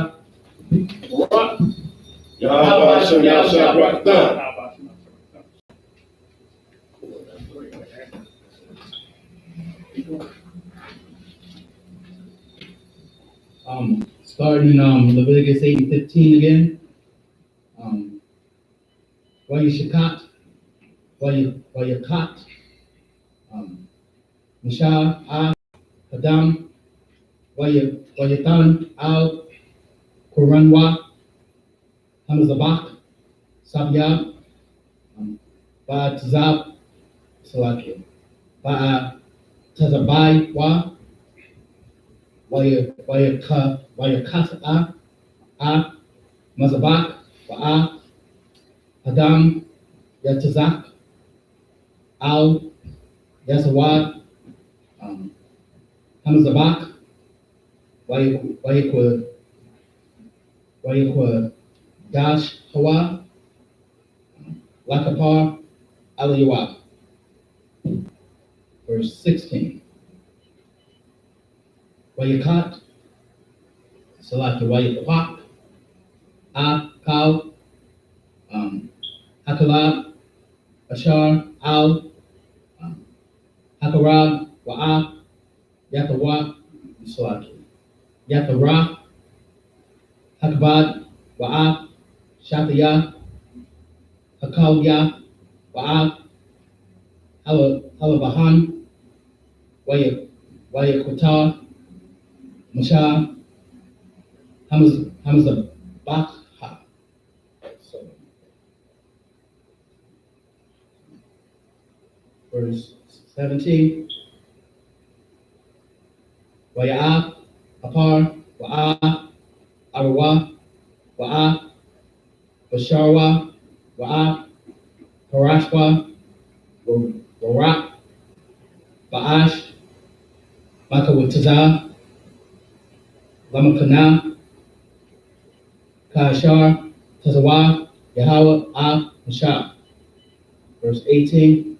D: starting Leviticus 8:15 again. Wayashakat, Wayakat, Mashah, Adam, Wayatan, Al, Kuranwa, Hamazabak, Sabyab, Ba'atzab, Salakia, Ba'atazabai, Wayakata, Mazabak, Adam, Yatazak, Al, Yasawad, Hamazabak, Wayakwa, Dash, Hawa, Lakapar, Aliyawab. Verse 16. Wayakat, Salaki, Wayakwak, Kal, Hakalab, Ashar, Al, Hakarab, Wa'ak, Yakawak, Salaki, Yakara, Hakabad, Wa'ak, Shataya, Hakalya, Wa'ak, Halabahan, Wayakutar, Mashah, Hamazabakha. So, verse 17. Waya'ah, Apar, Wa'ah, Arwa, Wa'ah, Basharwa, Wa'ah, Parashwa, Warak, Ba'ash, Makawataza, Lamakana, Kashar, Tazawah, Yahweh, Mashah. Verse 18.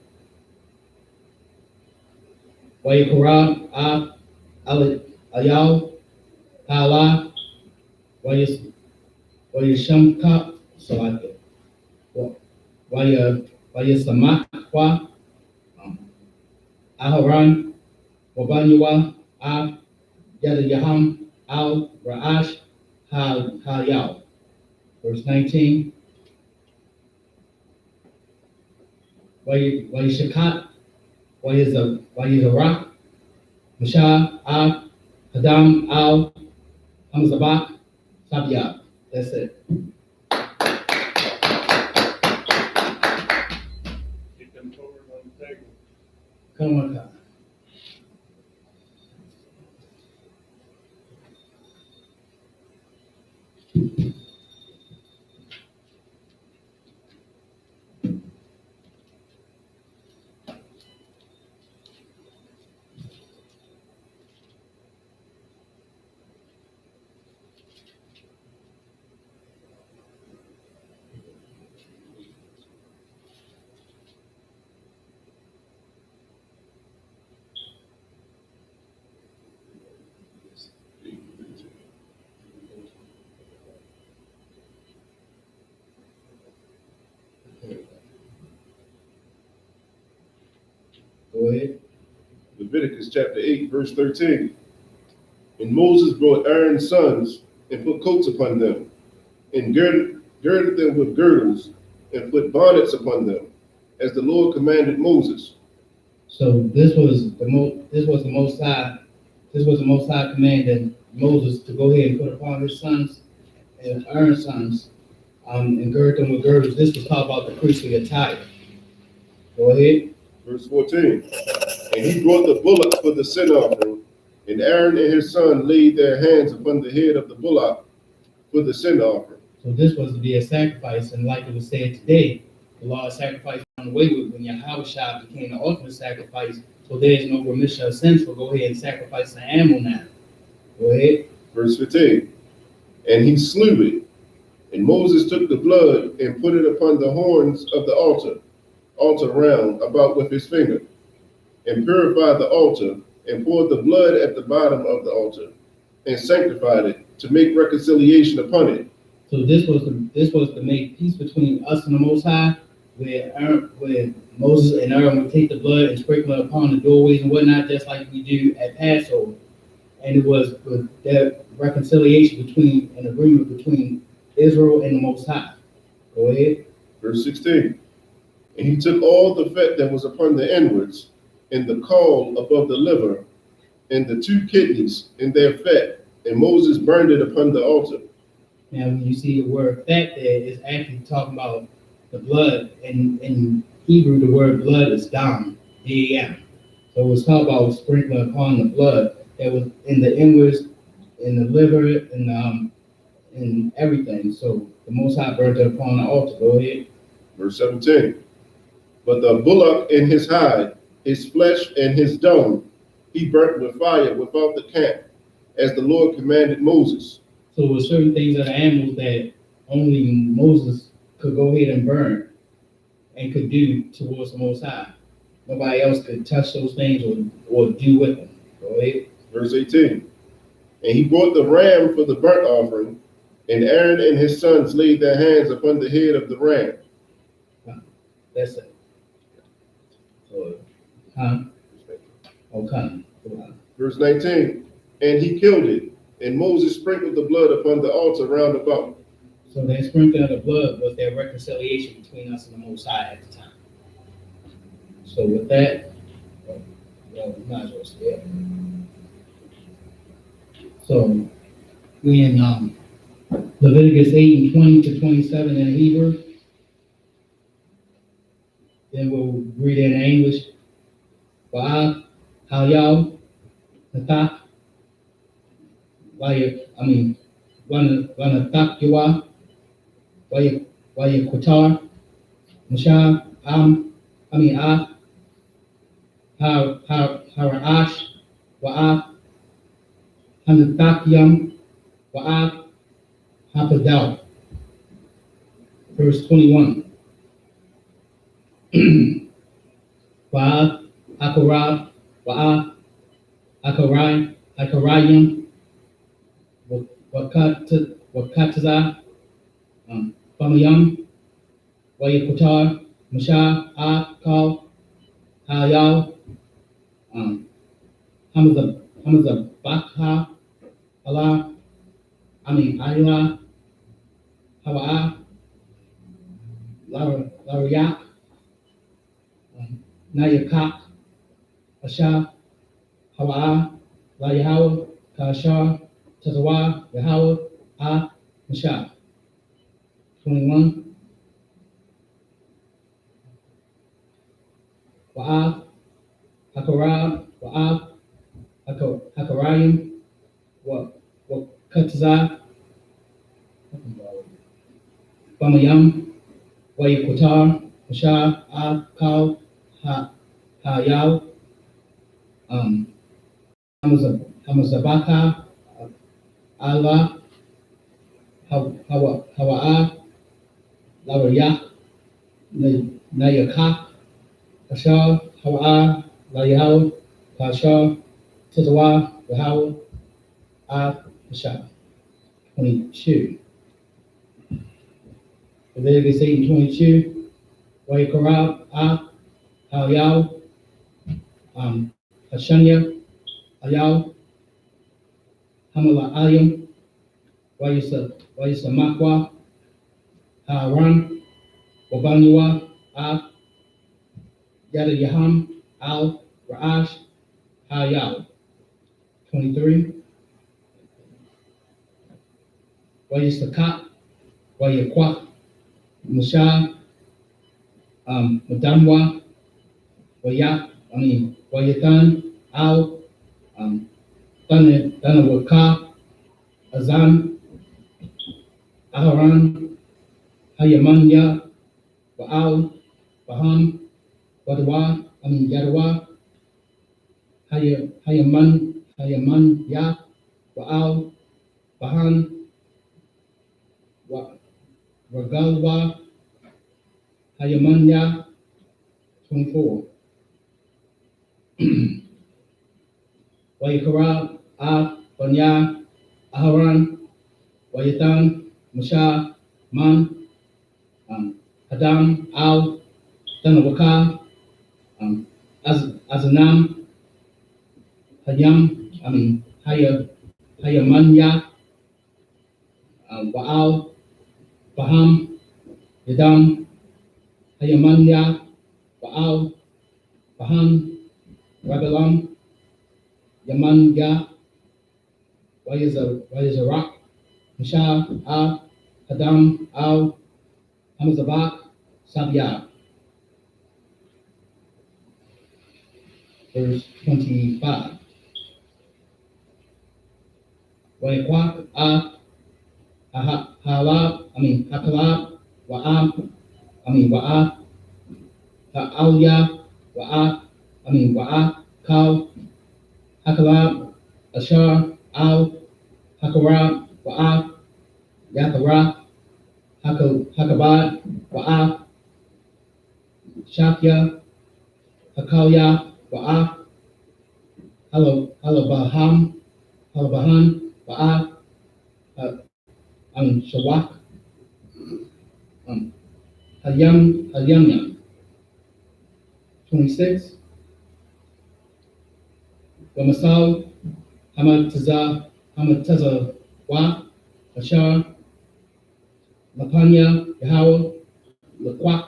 D: Wayakurab, Ayaw, Hala, Wayashamka, Salake, Wayasamakwa, Aharan, Wabanywa, Yada Yaham, Al, Ra'ash, Yaw. Verse 19. Wayashakat, Wayazarak, Mashah, Hadam, Al, Hamzabak, Sabyab. That's it.
A: Get them children on the table.
D: Come on, God. Go ahead.
A: Leviticus chapter 8, verse 13. And Moses brought Aaron's sons and put coats upon them, and girded them with girdles, and put bonnets upon them, as the Lord commanded Moses.
D: So this was the Most High commanding Moses to go ahead and put upon his sons and Aaron's sons, and gird them with girdles. This was talk about the priestly attire. Go ahead.
A: Verse 14. And he brought the bullock for the sin offering, and Aaron and his son laid their hands upon the head of the bullock for the sin offering.
D: So this was to be a sacrifice, and like it was said today, the law of sacrifice done away with when Yahweh became the ultimate sacrifice. So there is no remission of sins. So go ahead and sacrifice the animal now. Go ahead.
A: Verse 15. And he slew it, and Moses took the blood and put it upon the horns of the altar round about with his finger, and purified the altar, and poured the blood at the bottom of the altar, and sanctified it, to make reconciliation upon it.
D: So this was to make peace between us and the Most High, where Moses and Aaron would take the blood and sprinkle it upon the doorways and whatnot, just like we do at Passover. And it was for that reconciliation between an agreement between Israel and the Most High. Go ahead.
A: Verse 16. And he took all the fat that was upon the inwards, and the caul above the liver, and the 2 kidneys in their fat, and Moses burned it upon the altar.
D: Now, when you see the word fat there, it's actually talking about the blood. In Hebrew, the word blood is dam, D-A-M. So it's talking about sprinkling upon the blood that was in the inwards, in the liver, and everything. So the Most High burnt it upon the altar. Go ahead.
A: Verse 17. But the bullock and his hide, his flesh and his dung, he burnt with fire without the camp, as the Lord commanded Moses.
D: So there were certain things of the animals that only Moses could go ahead and burn and could do towards the Most High. Nobody else could touch those things or do with them. Go ahead.
A: Verse 18. And he brought the ram for the burnt offering, and Aaron and his sons laid their hands upon the head of the ram.
D: That's it. So, okay.
A: Verse 19. And he killed it, and Moses sprinkled the blood upon the altar round about.
D: So that sprinkling of the blood was their reconciliation between us and the Most High at the time. So with that, we might as well stay up. So we in Leviticus 8 and 20 to 27 in Hebrew. Then we'll read it in English. Wa'af, Hayal, Natak, Wanatak Yawa, Waya Qatar, Mashab, Haraash, Wa'af, Hanatakyam, Wa'af, Hapadal. Verse 21. Wa'af, Akarab, Wa'af, Akarayim, Wakataza, Bamayam, Wayakutar, Mashah, Kal, Hayal, Hamza Bakha, Allah, Ayla, Hawa'a, Lariyak, Nayakak, Asha, Hawa'a, Layahawa, Kashar, Tazawa, Yahawa, Mashah. 21. Wa'af, Hakarab, Wa'af, Hakarayim, Wakataza, Bamayam, Wayakutar, Mashah, Kal, Hayal, Hamazabaka, Allah, Hawa'a, Larayak, Nayakak, Ashar, Hawa'a, Layahaw, Kashar, Tizawa, Yahaw, Mashah. 22. Leviticus 8 and 22. Wayakarab, Hayal, Hashanya, Ayal, Hamala Ayam, Wayasa Makwa, Haran, Wabanua, Yada Yaham, Al, Ra'ash, Hayal. 23. Wayasakak, Wayakwak, Musha, Madamwa, Wayatan, Al, Danawaka, Azam, Aharan, Hayamanya, Wa'al, Baham, Yadawa, Hayaman, Ya, Wa'al, Bahan, Wagalwa, Hayamanya, 24. Wayakara, Banya, Aharan, Wayatan, Musha, Man, Adam, Al, Danawaka, Azanam, Hayamanya, Wa'al, Baham, Yadam, Hayamanya, Wa'al, Baham, Rabalam, Yamanya, Wayazarak, Misha, Adam, Al, Hamazabak, Sabya. Verse 25. Wayakwak, Hakalab, Wa'a, Ha'alya, Wa'a, Kal, Hakalab, Ashar, Al, Hakarab, Wa'a, Yakara, Hakabad, Wa'a, Shakya, Hakalya, Wa'a, Halabahan, Wa'a, Shawak, Halyamya. 26. Wamasal, Hamataza, Wa, Ashar, Lapanya, Yahweh, Lakwak,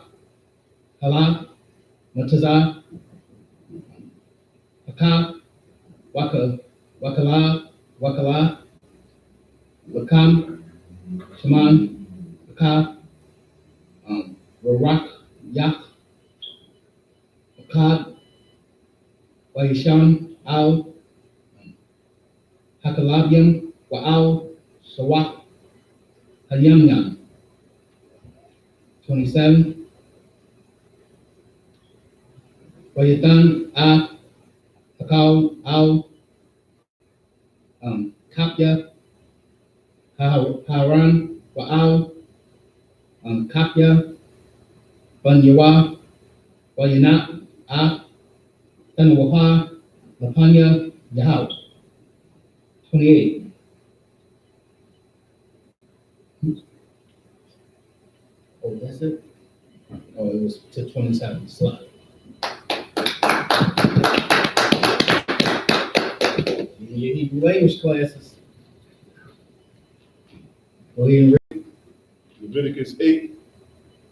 D: Halak, Mataza, Hakak, Wakala, Lakam, Shaman, Hakak, Warak, Yak, Akkad, Wayisham, Al, Hakalabian, Wa'al, Sawak, Halyamyan. 27. Wayatan, Hakal, Al, Kapya, Haran, Wa'al, Kapya, Banyawa, Wayanat, Tanawaha, Lapanya, Yahal. 28. Oh, that's it? Oh, it was to 27 slide. Your Hebrew language classes. Go ahead and read.
A: Leviticus 8,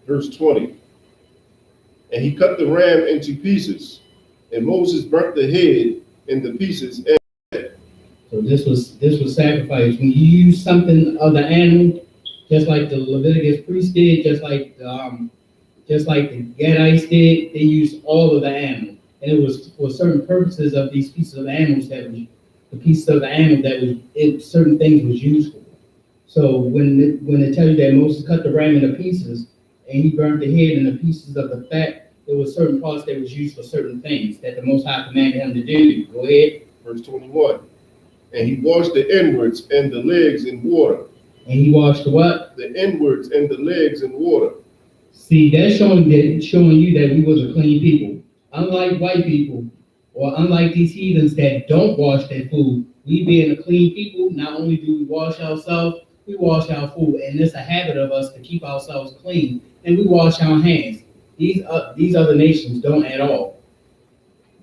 A: verse 20. And he cut the ram into pieces, and Moses burnt the head in the pieces.
D: So this was sacrifice. When you use something of the animal, just like the Leviticus priest did, just like the Gadites did, they used all of the animal, and it was for certain purposes of these pieces of animals certain things was used for. So when it tells you that Moses cut the ram into pieces and he burnt the head and the pieces of the fat, there were certain parts that was used for certain things that the Most High commanded him to do. Go ahead.
A: Verse 21. And he washed the inwards and the legs in water.
D: And he washed the what?
A: The inwards and the legs in water.
D: See, that's showing you that we was a clean people. Unlike white people, or unlike these heathens that don't wash their food, we being a clean people, not only do we wash ourselves, we wash our food, and it's a habit of us to keep ourselves clean, and we wash our hands. These other nations don't at all.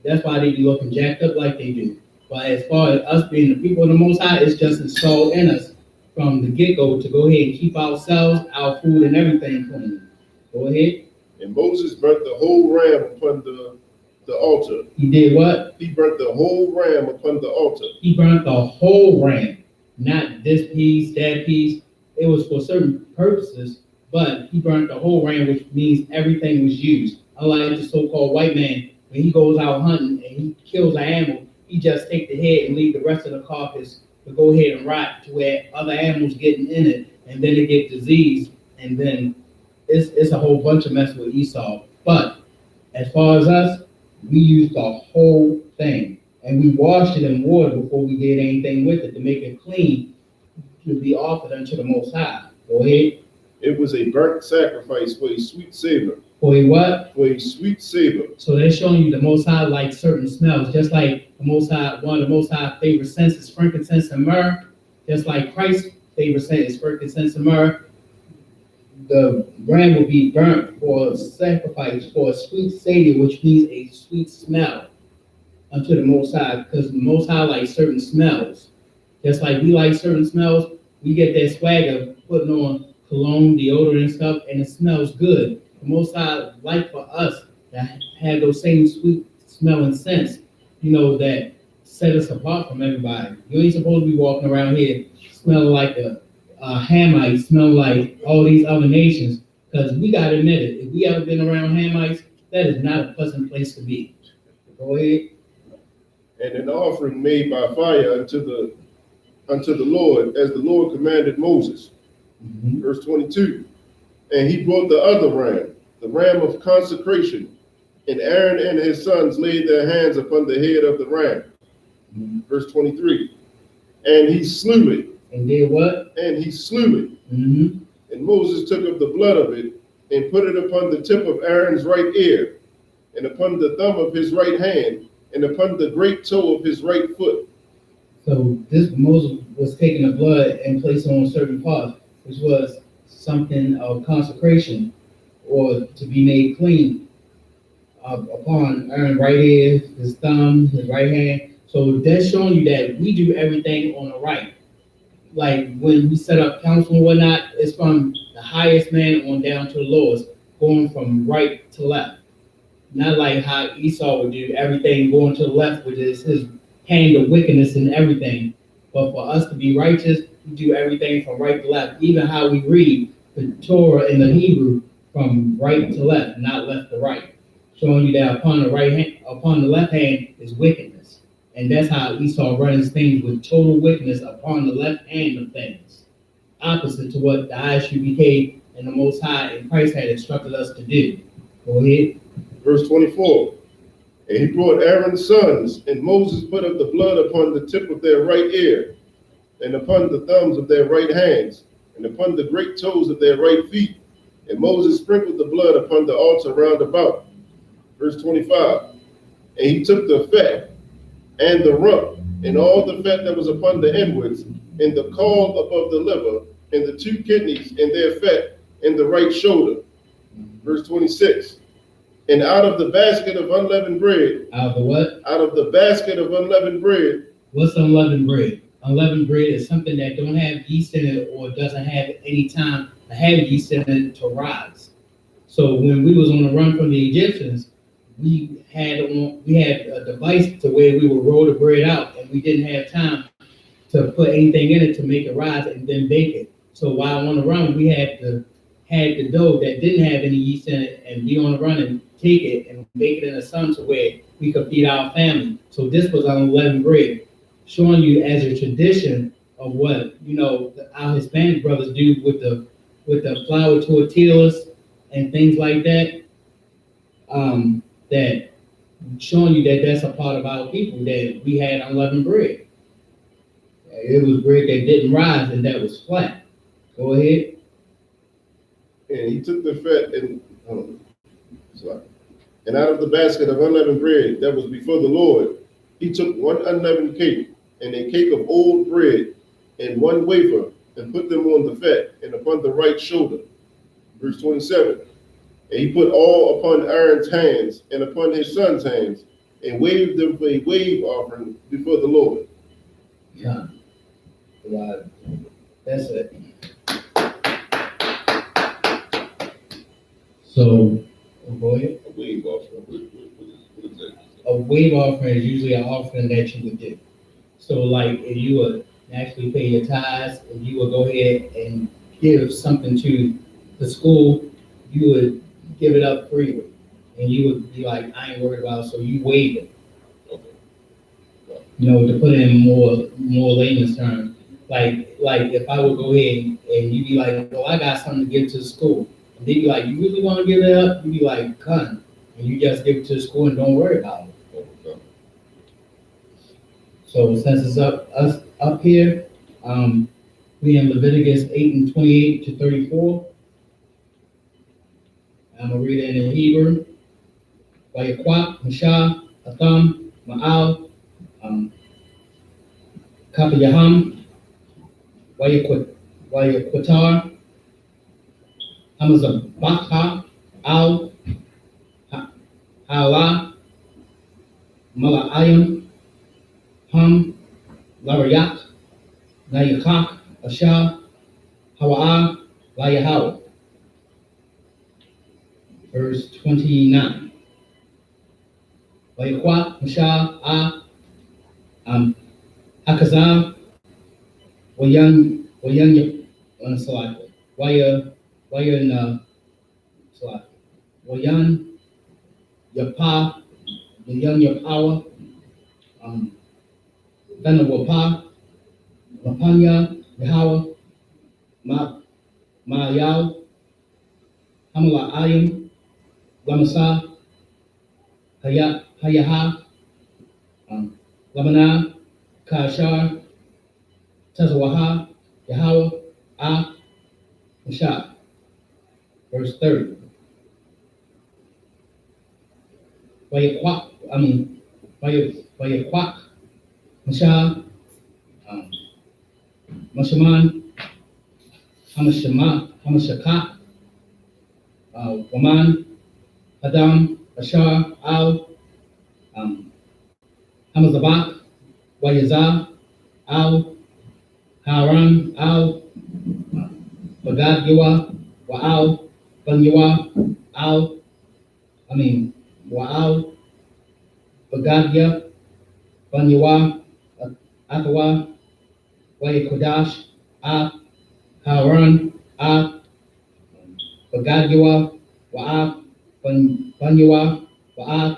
D: that's why they be looking jacked up like they do. But as far as us being the people of the Most High, it's just installed in us from the get-go to go ahead and keep ourselves, our food, and everything clean. Go ahead.
A: And Moses burnt the whole ram upon the altar.
D: He did what?
A: He burnt the whole ram upon the altar.
D: He burnt the whole ram, not this piece, that piece. It was for certain purposes, but he burnt the whole ram, which means everything was used. Unlike the so-called white man, when he goes out hunting and he kills an animal, he just take the head and leave the rest of the carcass to go ahead and rot to where other animals getting in it, and then it get diseased, and then it's a whole bunch of mess with Esau. But as far as us, we used the whole thing, and we washed it in water before we did anything with it to make it clean to be offered unto the Most High. Go ahead.
A: It was a burnt sacrifice for a sweet savor.
D: For a what?
A: For a sweet savor.
D: So they're showing you the Most High like certain smells, just like the Most High, one of the Most High favorite scents is frankincense and myrrh, just like Christ's favorite scent is frankincense and myrrh. The ram will be burnt for a sacrifice, for a sweet savor, which means a sweet smell unto the Most High, because the Most High likes certain smells. Just like we like certain smells, we get that swagger putting on cologne, deodorant, and stuff, and it smells good. The Most High like for us to have those same sweet smelling scents, that set us apart from everybody. You ain't supposed to be walking around here smelling like a Hamites, smell like all these other nations, because we got to admit it. If we ever been around Hamites, that is not a pleasant place to be. Go ahead.
A: And an offering made by fire unto the Lord, as the Lord commanded Moses.
D: Mm-hmm.
A: Verse 22. And he brought the other ram, the ram of consecration, and Aaron and his sons laid their hands upon the head of the ram.
D: Mm-hmm.
A: Verse 23. And he slew it.
D: And did what?
A: And he slew it.
D: Mm-hmm.
A: And Moses took of the blood of it and put it upon the tip of Aaron's right ear, and upon the thumb of his right hand, and upon the great toe of his right foot.
D: So this Moses was taking the blood and placing on certain parts, which was something of consecration or to be made clean upon Aaron's right ear, his thumb, his right hand. So that's showing you that we do everything on the right. Like when we set up council and whatnot, it's from the highest man on down to the lowest, going from right to left. Not like how Esau would do everything going to the left, which is his hand of wickedness and everything. But for us to be righteous, we do everything from right to left. Even how we read the Torah in the Hebrew from right to left, not left to right. Showing you that upon the right hand, upon the left hand is wickedness. And that's how Esau runs things, with total wickedness upon the left hand of things. Opposite to what the I.S.U.P.K and the Most High and Christ had instructed us to do. Go ahead.
A: Verse 24. And he brought Aaron's sons, and Moses put of the blood upon the tip of their right ear, and upon the thumbs of their right hands, and upon the great toes of their right feet. And Moses sprinkled the blood upon the altar round about. Verse 25. And he took the fat and the rump, and all the fat that was upon the inwards, and the caul above the liver, and the two kidneys and their fat, and the right shoulder. Verse 26. And out of the basket of unleavened bread.
D: Out of the what?
A: Out of the basket of unleavened bread.
D: What's unleavened bread? Unleavened bread is something that don't have yeast in it or doesn't have any time to have yeast in it to rise. So when we was on the run from the Egyptians, we had a device to where we would roll the bread out, and we didn't have time to put anything in it to make it rise and then bake it. So while on the run, we had the dough that didn't have any yeast in it and be on the run and take it and bake it in the sun to where we could feed our family. So this was unleavened bread, showing you as a tradition of what, our Hispanic brothers do with the flour tortillas and things like that, that showing you that that's a part of our people, that we had unleavened bread. It was bread that didn't rise and that was flat. Go ahead.
A: And he took the fat and out of the basket of unleavened bread that was before the Lord, he took one unleavened cake and a cake of old bread and one wafer, and put them on the fat and upon the right shoulder. Verse 27. And he put all upon Aaron's hands and upon his son's hands, and wave them for a wave offering before the Lord.
D: Yeah. Wow. That's it. So, go ahead.
A: A wave offering. What is that?
D: A wave offering is usually an offering that you would do. So like if you would actually pay your tithes, if you would go ahead and give something to the school, you would give it up freely. And you would be like, I ain't worried about it, so you waive it.
A: Okay.
D: You know, to put it in more layman's terms. Like if I would go ahead and you'd be like, well, I got something to give to the school. And they'd be like, you really want to give it up? You'd be like, gun. And you just give it to the school and don't worry about it.
A: Okay.
D: So since it's up here, we in Leviticus 8:28 to 34. I'm gonna read it in Hebrew. Wayakwak, Mashah, Atham, Ma'al, Kapayaham, Wayakwatar, Hamazabakha, Al, Hala, Mala'ayim, Ham, Larayak, Nayakak, Asha, Hawa'a, Layahaw. Verse 29. Wayakwa, Masha, Akazah, Wayan, Salaka, Wayan, Salaka, Wayan, Yapa, Wayan Yapawa, Benawapa, Lapanya, Yahawa, Ma'ayaw, Hamala Ayim, Lamasa, Hayaha, Lamana, Kashar, Tezawaha, Yahweh, Mashah. Verse 30. Wayakwak, Mashah, Mashaman, Hamashaka, Waman, Adam, Ashar, Al, Hamazabak, Wayazah, Al, Haran, Al, Bagad Yawa, Wa'al, Banyawa, Al, Wa'al, Bagadya, Banyawa, Akawa, Wayakodash, Haran, Bagadyawa, Wa'al, Banyawa, Wa'al,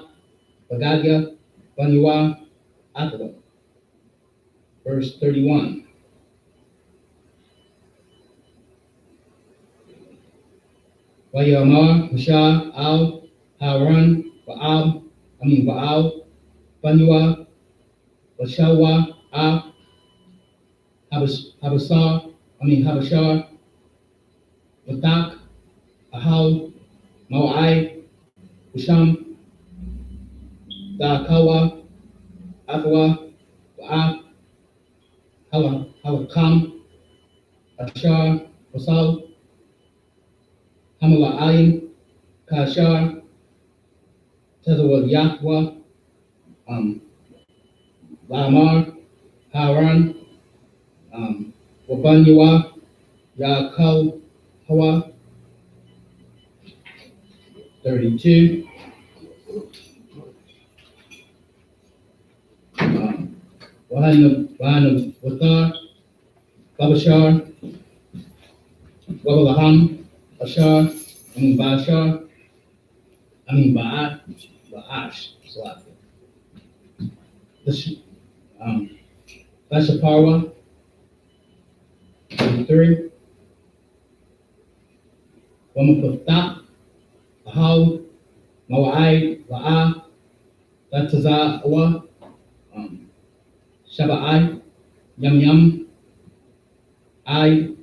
D: Bagadya, Banyawa, Akawa. Verse 31. Wayamar, Mashah, Al, Haran, Wa'al, Banyawa, Washawa, Habashar, Watak, Ahal, Mawai, Usham, Dakawa, Akawa, Wa'ak, Halakam, Ashar, Wasal, Hamala'ayim, Kashar, Tezawal Yahwa, Lamar, Haran, Wabanyawa, Yaakov, Hawa, 32. Wahanna Wathar, Babashar, Wabalaham, Ashar, Bashar, Ba'ash, Bashaparwa, 33. Wamapatha, Ahau, Mawai, La'a, Latazawa, Shaba'ai, Yam, Ai,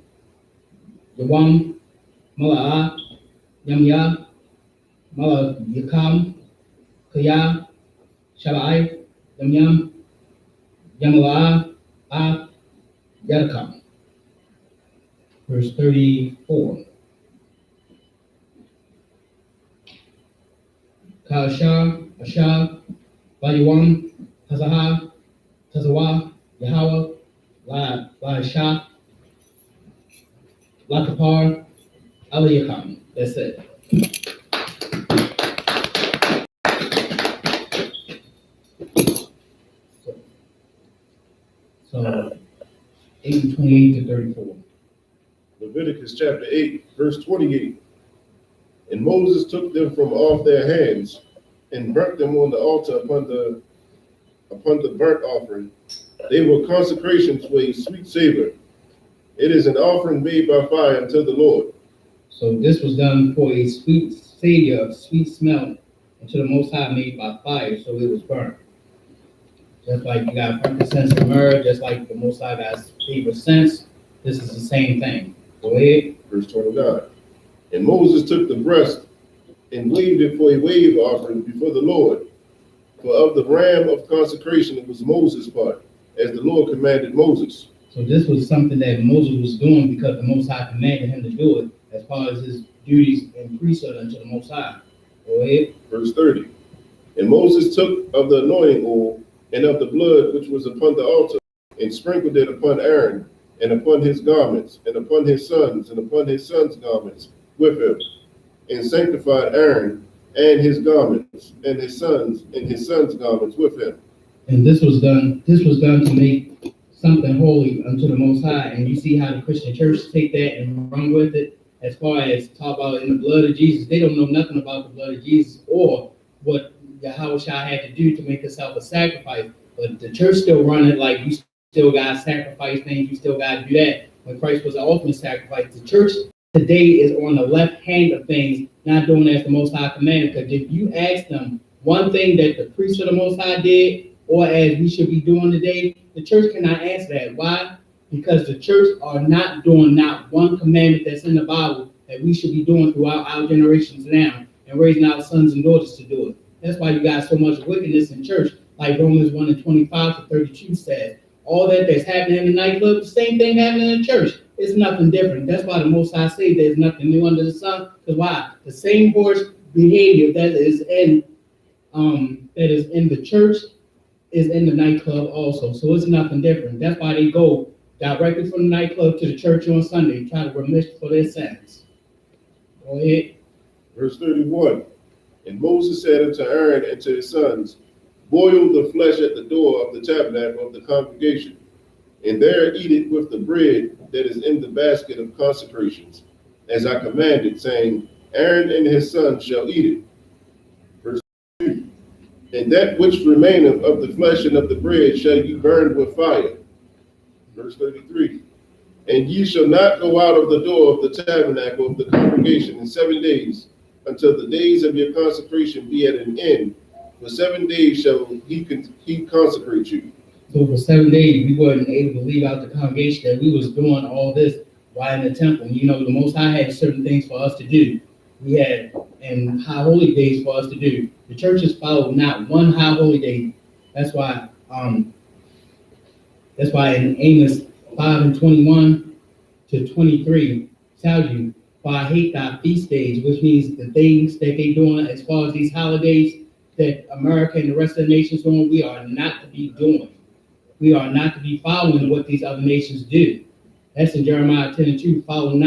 D: Yawam, Mala'a, Ya, Mala Yakam, Kaya, Shaba'ai, Yam, Yamala, Yadakam. Verse 34. Kashar, Ashar, Vayuam, Tazaha, Tazawa, Yahweh, La Shah, La Kapar, Aliyakam. That's it. So 8:28 to 34.
A: Leviticus chapter 8, verse 28. And Moses took them from off their hands and burnt them on the altar upon the burnt offering. They were consecrations for a sweet savor. It is an offering made by fire unto the Lord.
D: So this was done for a sweet savior, of sweet smell, unto the Most High, made by fire, so it was burnt. Just like you got frankincense and myrrh, just like the Most High got favorite scents, this is the same thing. Go ahead.
A: Verse 29. And Moses took the breast and waved it for a wave offering before the Lord. For of the ram of consecration it was Moses' part, as the Lord commanded Moses.
D: So this was something that Moses was doing because the Most High commanded him to do it as far as his duties and priesthood unto the Most High. Go ahead.
A: Verse 30. And Moses took of the anointing oil and of the blood which was upon the altar, and sprinkled it upon Aaron, and upon his garments, and upon his sons, and upon his sons' garments with him, and sanctified Aaron and his garments, and his sons garments with him.
D: And this was done to make something holy unto the Most High. And you see how the Christian church take that and run with it. As far as talk about in the blood of Jesus, they don't know nothing about the blood of Jesus or what Yahweh had to do to make himself a sacrifice. But the church still run it like you still got to sacrifice things, you still got to do that. When Christ was the ultimate sacrifice, the church today is on the left hand of things, not doing as the Most High commanded. Because if you ask them one thing that the priest of the Most High did, or as we should be doing today, the church cannot answer that. Why? Because the church are not doing not one commandment that's in the Bible that we should be doing throughout our generations now and raising our sons and daughters to do it. That's why you got so much wickedness in church, like Romans 1:25 to 32 says. All that's happening in the nightclub, the same thing happening in the church. It's nothing different. That's why the Most High say there's nothing new under the sun. Because why? The same horse behavior that is in the church is in the nightclub also. So it's nothing different. That's why they go directly from the nightclub to the church on Sunday, try to remit for their sins. Go ahead.
A: Verse 31. And Moses said unto Aaron and to his sons, boil the flesh at the door of the tabernacle of the congregation, and there eat it with the bread that is in the basket of consecrations, as I commanded, saying, Aaron and his sons shall eat it. Verse 2. And that which remaineth of the flesh and of the bread shall ye burn with fire. Verse 33. And ye shall not go out of the door of the tabernacle of the congregation in 7 days, until the days of your consecration be at an end. For 7 days shall he consecrate you.
D: So for 7 days, we weren't able to leave out the congregation that we was doing all this while in the temple. You know, the Most High had certain things for us to do. We had and high holy days for us to do. The churches followed not one high holy day. That's why in Amos 5:21 to 23 tell you, for I hate thy feast days, which means the things that they doing as far as these holidays that America and the rest of the nations doing, we are not to be doing. We are not to be following what these other nations do. That's in Jeremiah 10:2. Learn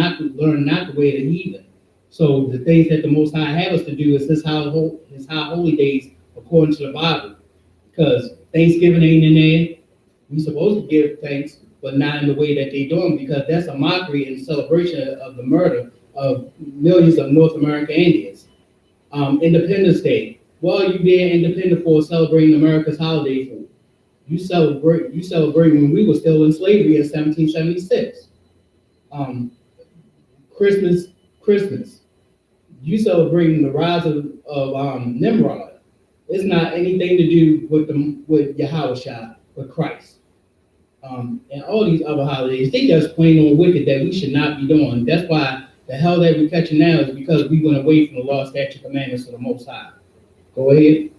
D: not the way of the heathen. So the things that the Most High have us to do is his high holy days according to the Bible. Because Thanksgiving ain't in there. We supposed to give thanks, but not in the way that they doing, because that's a mockery and celebration of the murder of millions of North American Indians. Independence Day. Well, you being independent for celebrating America's holiday for. You celebrate when we were still in slavery in 1776. Christmas. You celebrating the rise of Nimrod. It's not anything to do with Yahweh, with Christ. And all these other holidays, they just plain on wicked that we should not be doing. That's why the hell that we're catching now is because we went away from the law, statute, commandments of the Most High. Go ahead.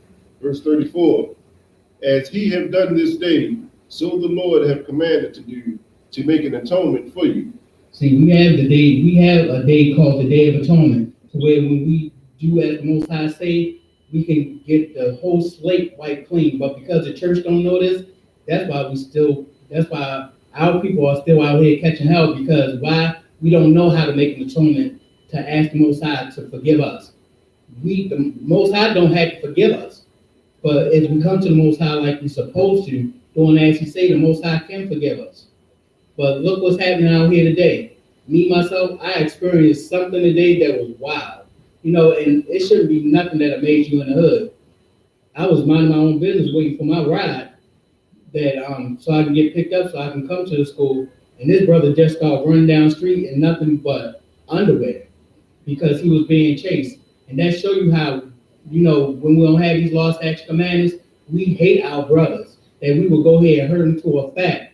A: Verse 34. As he have done this day, so the Lord have commanded to do, to make an atonement for you.
D: See, we have a day called the Day of Atonement, to where when we do as the Most High say, we can get the whole slate wiped clean. But because the church don't know this, that's why our people are still out here catching hell, because why? We don't know how to make an atonement to ask the Most High to forgive us. The Most High don't have to forgive us. But if we come to the Most High like we're supposed to, doing as He say, the Most High can forgive us. But look what's happening out here today. Me, myself, I experienced something today that was wild. You know, and it shouldn't be nothing that amazed you in the hood. I was minding my own business waiting for my ride so I can get picked up so I can come to the school. And this brother just started running down the street in nothing but underwear because he was being chased. And that show you how, you know, when we don't have these laws, statutes, commandments, we hate our brothers. That we will go ahead and hurt them to a fact,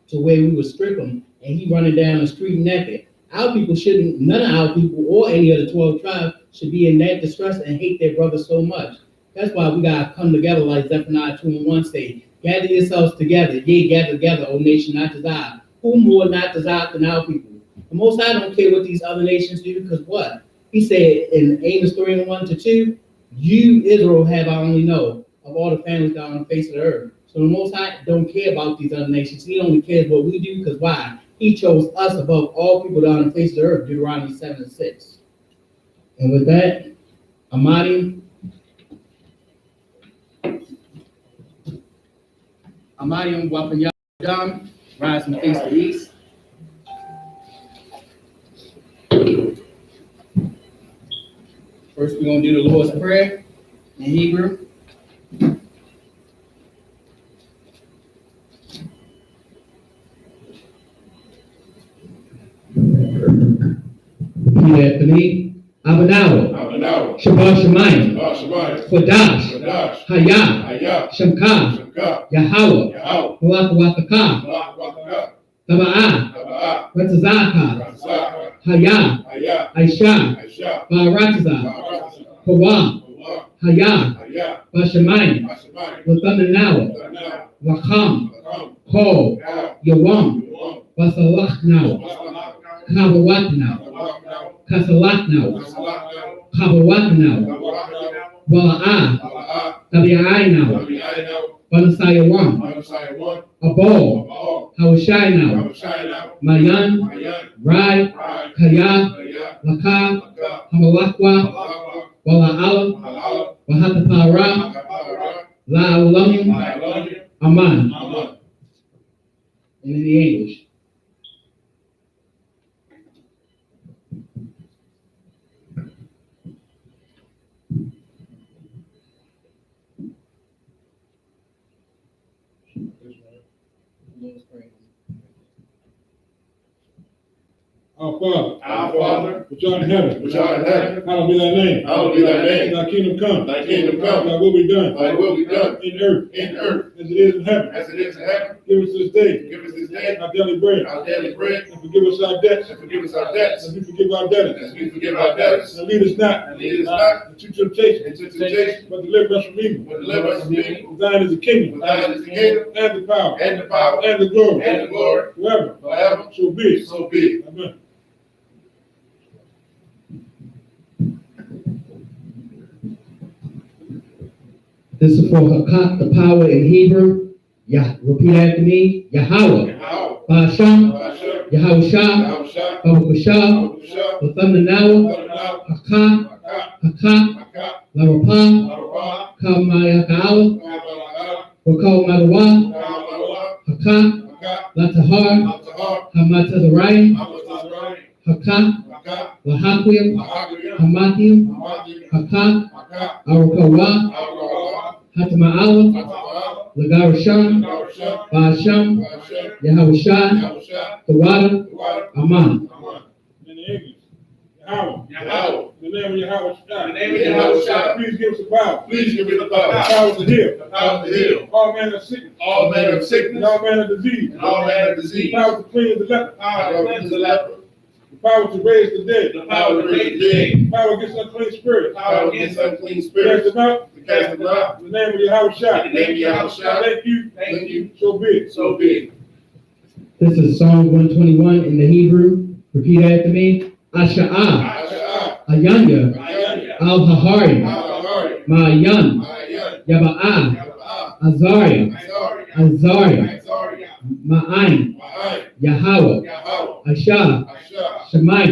D: to where we would strip them, and he running down the street naked. Our people shouldn't, none of our people or any of the 12 tribes should be in that distress and hate their brothers so much. That's why we gotta come together like Zephaniah 2:1 say, gather yourselves together, yea, gather together, O nation not desired. Who more not desired than our people? The Most High don't care what these other nations do, because what? He said in Amos 3:1-2, you, Israel, have I only know of all the families down on the face of the earth. So the Most High don't care about these other nations. He only cares what we do, because why? He chose us above all people down on the face of the earth, Deuteronomy 7:6. And with that, Amadium Wapan Yadam, rise and face the east. First, we're going to do the Lord's Prayer in Hebrew. Repeat after me. Abanawa, Shabbat Shemayim, Kodash, Hayah, Shemka, Yahweh, Huakawataka, Taba'ah, Ratazaka, Hayah, Aisha, Barataza, Hawa, Hayah, Bashemayim, Wathamanawa, Wakam, Ko, Yawam, Basalachnawa, Kabawatnawa, Kasalatnawa, Kabawatnawa, Wala'ah, Tabi'ainawa, Banasayawam, Abo, Hawashainawa, Mayan, Rai, Kaya, Laka, Hamalakwa, Wala'ala, Wahatapara, La'ulamim, Aman. And in the English.
C: Our Father, which art in heaven, hallowed be thy name. Thy kingdom come. Thy will be done. In earth, as it is in heaven. Give us this day our daily bread. And forgive us our debts. As we forgive our debtors. And lead us not into temptation, but deliver us from evil. For thine is the kingdom, and the power, and the glory, forever. So be it. Amen.
D: This is for Hakat, the power in Hebrew. Repeat after me. Yahweh. Ba'asham. Yahushua. Ba'ukashah. Lathamnanawa. Hakat. Larapah. Kamayaka'ala. Wakal Madawa. Hakat. Latahar. Hamatazarayim. Hakat. Lahakwim. Hamathim. Hakat. Arakawa. Hatama'ala, Lagarasham, Ba'asham, Yahushua, Tawada, Aman.
C: In the English, Yahweh. In the name of Yahweh, please give us the power. The power to heal. All manner of sickness. And all manner of disease. The power to cleanse the leper. The power to raise the dead. The power against unclean spirits. To cast them out. In the name of Yahushua. Thank you. So be it.
D: This is Psalm 121 in the Hebrew. Repeat after me. Asha'ah. Ayanya. Al-Hahari. Ma'ayan, Yaba'ah, Azariah, Ma'ayin, Yahweh, Asha, Shemai,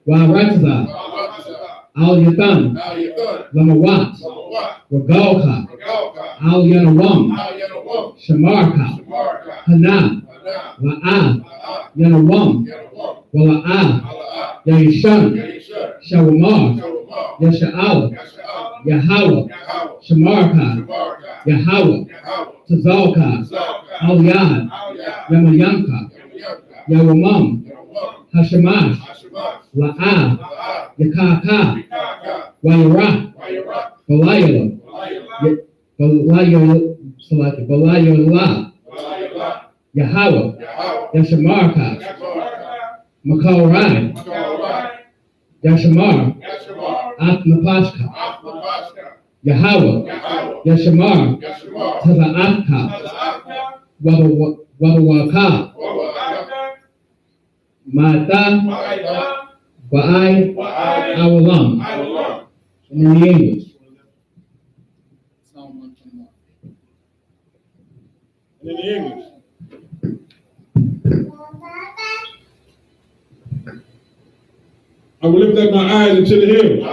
D: Wa'aratazah, Al-Yathan, Lamawat, Regalka, Al-Yanawam, Shamarka, Hana, La'ah, Yanawam, Wala'ah, Yayishan, Shawamar, Yasha'al, Yahweh, Shamarka, Yahweh, Tazalka, Al-Yad, Yamayanka, Yawamam, Hashemash, La'ah, Yakaka, Wayara, Balayala, Balayala, Yahweh, Yashamarka, Makalrai, Yashamar, Atmapashka, Yahweh, Yashamar, Taza'aka, Wabawaka, Ma'ata, Wa'ai, Awalam. And in the English.
C: And in the English. I will lift up my eyes into the hills.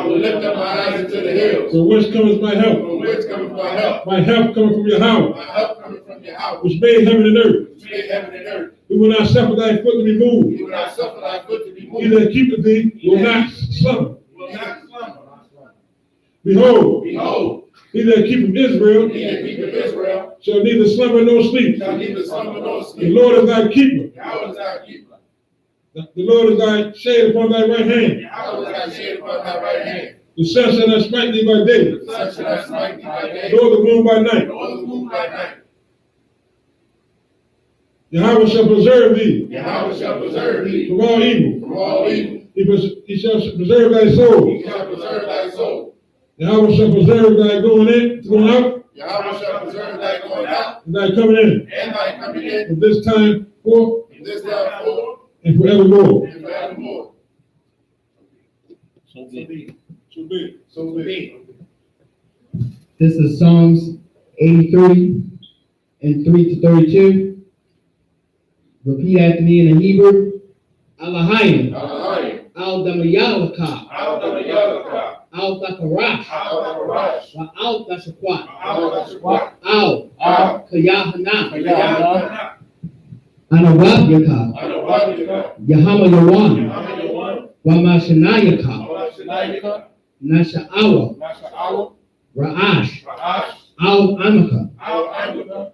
C: From whence cometh my help? My help cometh from Yahweh, which made heaven and earth. He will not suffer thy foot to be moved. He that keepeth thee will not slumber. Behold, he that keepeth Israel shall neither slumber nor sleep. The Lord is thy keeper. The Lord is thy shade upon thy right hand. The sun shall not smite thee by day, nor the moon by night. Yahweh shall preserve thee from all evil. He shall preserve thy soul. Yahweh shall preserve thy going out, and thy coming in, from this time forth and forevermore.
B: So be.
D: This is Psalms 83 and 3 to 32. Repeat after me in the Hebrew. Alahayim, Al-Damayalaka, Al-Dakarash, Al-Dashakwat, Al-Kayahana, Anawabyaka, Yahama Yawan, Wamashanayaka, Nasha'awa, Ra'ash, Al-Amaka,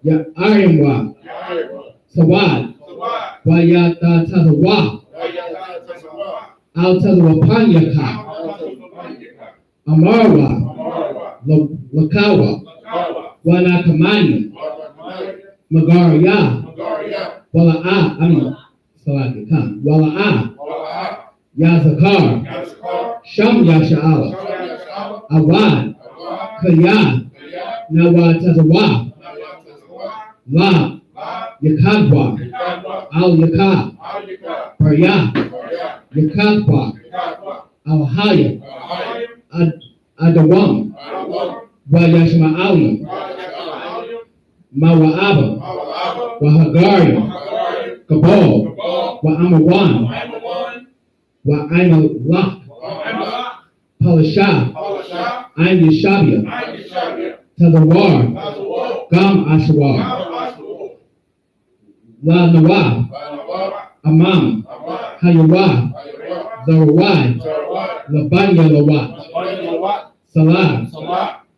D: Ya'arimwa, Sawad, Wayata Tazawa, Al-Tazawapanyaka, Amarwa, Lakawa, Wanakamani, Magarya, Wala'a, Yazakar, Sham Yasha'ala, Awad, Kayad, Nawatazawa, Lab, Yakadwa, Al-Yakab, Barya, Yakadwa, Al-Haya, Adawam, Wayashma'alim, Mawa'aba, Wahagaria, Kabal, Wa'amawan, Wa'aimalak, Palashah, Ain Yeshabia, Tazawar, Gam Ashawar, La Nawab, Amam, Hayawah, Zarawai, Labanya Lawat, Salah,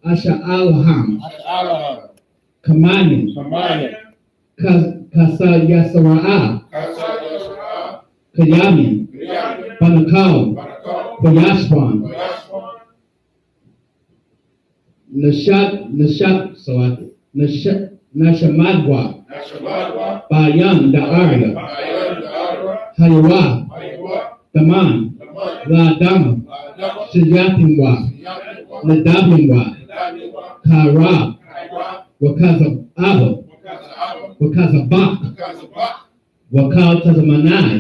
D: Asha'alaham, Kamanim, Kasa Yasara'ah, Kayamin, Banakal, Bayashwan, Nashamadwa, Bayan Da'arya, Hayawah, Daman, La Dama, Shayatimwa, Nadabimwa, Karab, Wakazababa, Wakazabak, Wakal Tazamanai,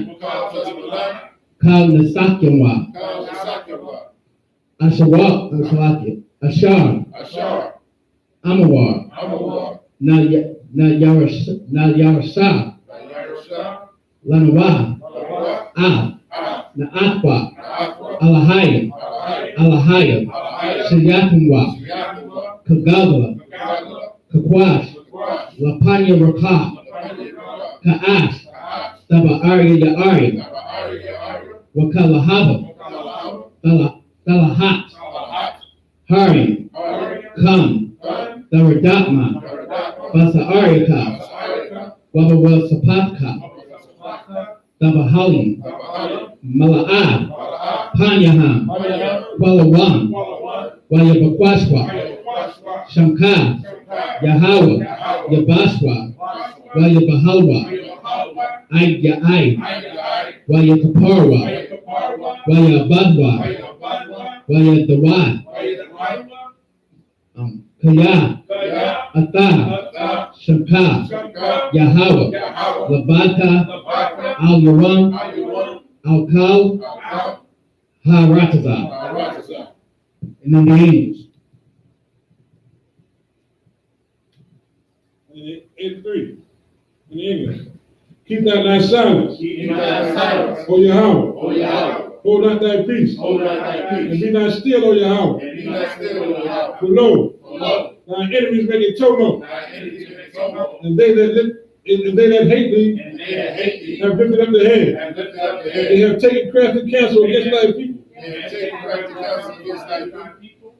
D: Kal Nasakyanwa, Ashar,
A: Ashar,
D: Amawar,
A: Amawar,
D: Yarasah,
A: Yarusha,
D: Lanawah,
A: Lawah,
D: Af, Naakwa,
A: Na'afwa,
D: Alahaya,
A: Alahaya,
D: Alahaya,
A: Alahaya,
D: Shayakumwa,
A: Yahuwah,
D: Kagala,
A: Kagala,
D: Kakwash,
A: Lakwash,
D: Lapanya Rakah,
A: Lapanya,
D: Ka'ash,
A: Ka'ash,
D: Taba Arya Ya'ari,
A: Taba'ari, Ya'ari,
D: Wakalahaba,
A: Wakalahab,
D: Talahat,
A: Salahat,
D: Hari,
A: Hari,
D: Kam,
A: Kun,
D: Daradakma,
A: Taradakma,
D: Basa'arika,
A: Basa'arika,
D: Wabawasapaka,
A: Wabasapaka,
D: Dabahalim,
A: Tabahalim,
D: Mala'ab,
A: Mala'ab,
D: Panyaham,
A: Panyaham,
D: Walawam,
A: Walawan,
D: Wayabakwashwa,
A: Wayabakwashwa,
D: Shamka,
A: Shamka,
D: Yahawah,
A: Yahawah,
D: Yabashwa,
A: Washwa,
D: Wayabahalwa,
A: Wayabahalwa,
D: Ya'ai,
A: Ayai,
D: Wayakaparwa,
A: Wayakaparwa,
D: Wayabadwa,
A: Wayabadwa,
D: Wayadawad,
A: Wayadawad,
D: Kaya,
A: Kaya,
D: Atah,
A: Atah,
D: Shamka,
A: Shamka,
D: Yahawah,
A: Yahawah,
D: Labaka,
A: Labaka,
D: Al-Yaram,
A: Ayuwan,
D: Al-Kal,
A: Al-Kal,
D: Ha-Ratazah.
A: Al-Ratazah.
D: And then the angels.
C: And 83, in English. Keep not thy silence,
A: Keep not thy silence,
C: O Yahweh.
A: O Yahweh.
C: Hold not thy peace,
A: Hold not thy
C: and
A: peace,
C: be not still, O Yahweh.
A: and be not still, O Yahweh.
C: For lo,
A: For lo,
C: thy enemies make a tumult,
A: thy enemies make tumult,
C: and they that hate thee
A: and they that hate thee
C: have lifted up their head.
A: have lifted up the
C: They
A: head.
C: have taken crafty counsel against thy people,
A: And have taken crafty counsel against thy people,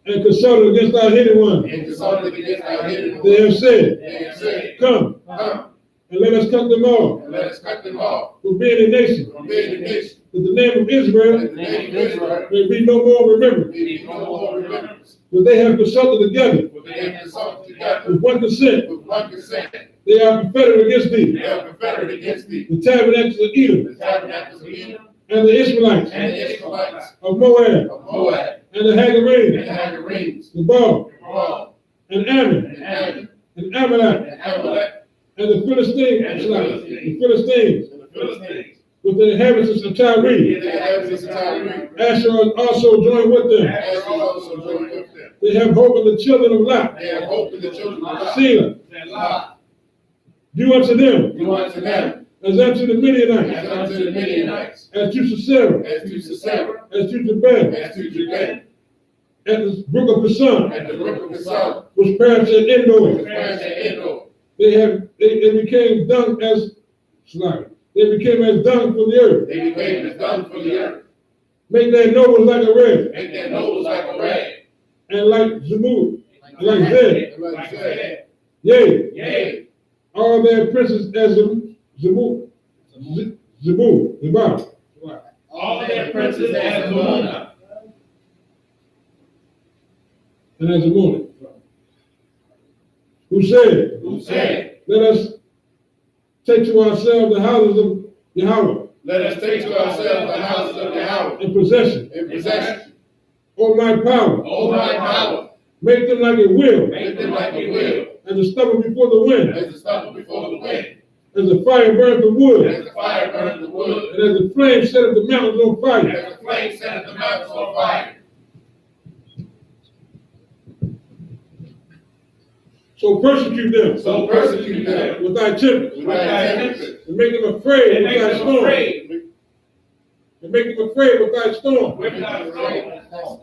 C: and consulted against thy hidden one.
A: and consulted against thy hidden
C: They
A: one.
C: have said,
A: They have said,
C: Come,
A: Come,
C: and let us cut them off,
A: and let us cut them off
C: for being a nation,
A: from being a nation,
C: that the name of Israel
A: that the name of Israel
C: may be no more remembered.
A: may be no more remembrance.
C: For they have consulted together
A: For they have consulted together
C: with one consent.
A: with one consent.
C: They are confederate against
A: They
C: thee,
A: are confederate against thee,
C: the tabernacles of Edom,
A: the tabernacles of Edom,
C: and the Israelites
A: and the Israelites
C: of Moab,
A: of Moab,
C: and the
A: and
C: Hagarenes,
A: the Hagarenes,
C: the Baal,
A: and Moab,
C: and Ammon,
A: and Ammon,
C: and Amalek,
A: and Amalek,
C: and the Philistines,
A: and the
C: the Philistines,
A: and the Philistines,
C: with the inhabitants of Tyre.
A: and the inhabitants of Tyre.
C: Asher also joined with them.
A: As he also joined with them.
C: They have hope in the children of Lot.
A: They have hope in the children of God.
C: Selah,
A: And Lot,
C: do unto them
A: do unto them,
C: as unto the Midianites,
A: as unto the Midianites,
C: as to Sisera,
A: as to Sisera,
C: as to Jabin,
A: as to Judah,
C: at the brook of Pison,
A: and the brook of the south,
C: which perished at
A: which
C: Endor.
A: perished at Endor.
C: They became dung as slime. They became as dung for the earth.
A: They became as dung for the earth.
C: Make their nose like a red,
A: Make their nose like a rag,
C: and like Zamud, like Zed.
A: like Zed.
C: Yea,
A: Yea,
C: all their princes as Zamud, Zabud.
A: all their princes as Ammon,
C: And as Ammon. Who said,
A: who said,
C: let us take to ourselves the houses of Yahweh
A: Let us take to ourselves the houses of Yahweh
C: in possession.
A: in possession.
C: O my power,
A: O my power,
C: make them like a wheel,
A: make them like a wheel,
C: as a stubble before the wind,
A: as the stubble before the wind,
C: as the fire burns the wood,
A: as the fire burns the wood,
C: and as the flame setteth the mountains on fire.
A: as the flame setteth the mountains on fire.
C: So persecute them
A: So persecute them
C: with thy tempest,
A: with thy tempest,
C: and make them afraid
A: and
C: with
A: make
C: thy
A: them
C: storm.
A: afraid
C: And make them afraid with thy storm.
A: with thy storm.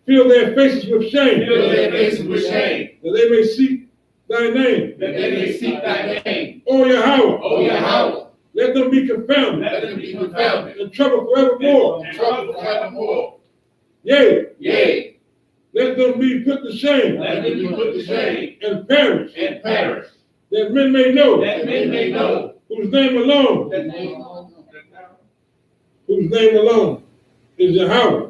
C: Fill their faces with shame,
A: Fill their faces with shame,
C: that they may seek thy name.
A: that they may seek thy name.
C: O Yahweh,
A: O Yahweh,
C: let them be confounded
A: let them be confounded,
C: and troubled forevermore.
A: and troubled forevermore.
C: Yea,
A: Yea,
C: let them be put to shame
A: let them be put to shame
C: and perish,
A: and perish,
C: that men may know
A: that men may know
C: whose name alone,
A: that they
C: whose name alone is Yahweh.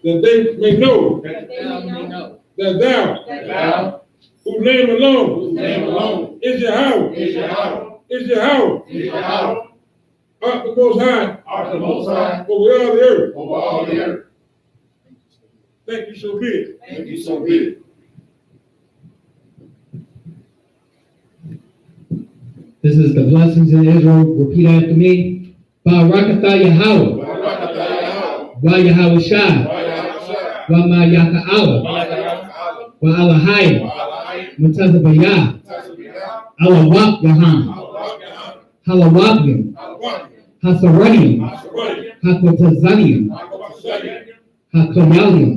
C: That they may know that thou, whose name alone is Yahweh,
A: is Yahweh,
C: is Yahweh,
A: is Yahweh,
C: art the most high
A: art the most high
C: over all the earth.
A: over all the earth.
C: Thank you, so be it.
A: Thank you, so be it.
D: This is the blessings in Israel. Repeat after me. Barakatah Yahweh.
A: Barakatah Yahweh.
D: Wa Yahawashi, Wa Ma Yaka'ala, Wa Alahaya, Mutazabaya, Alawak Yahan, Halawakim, Hasaranium, Hakotazanium, Hakoyalium,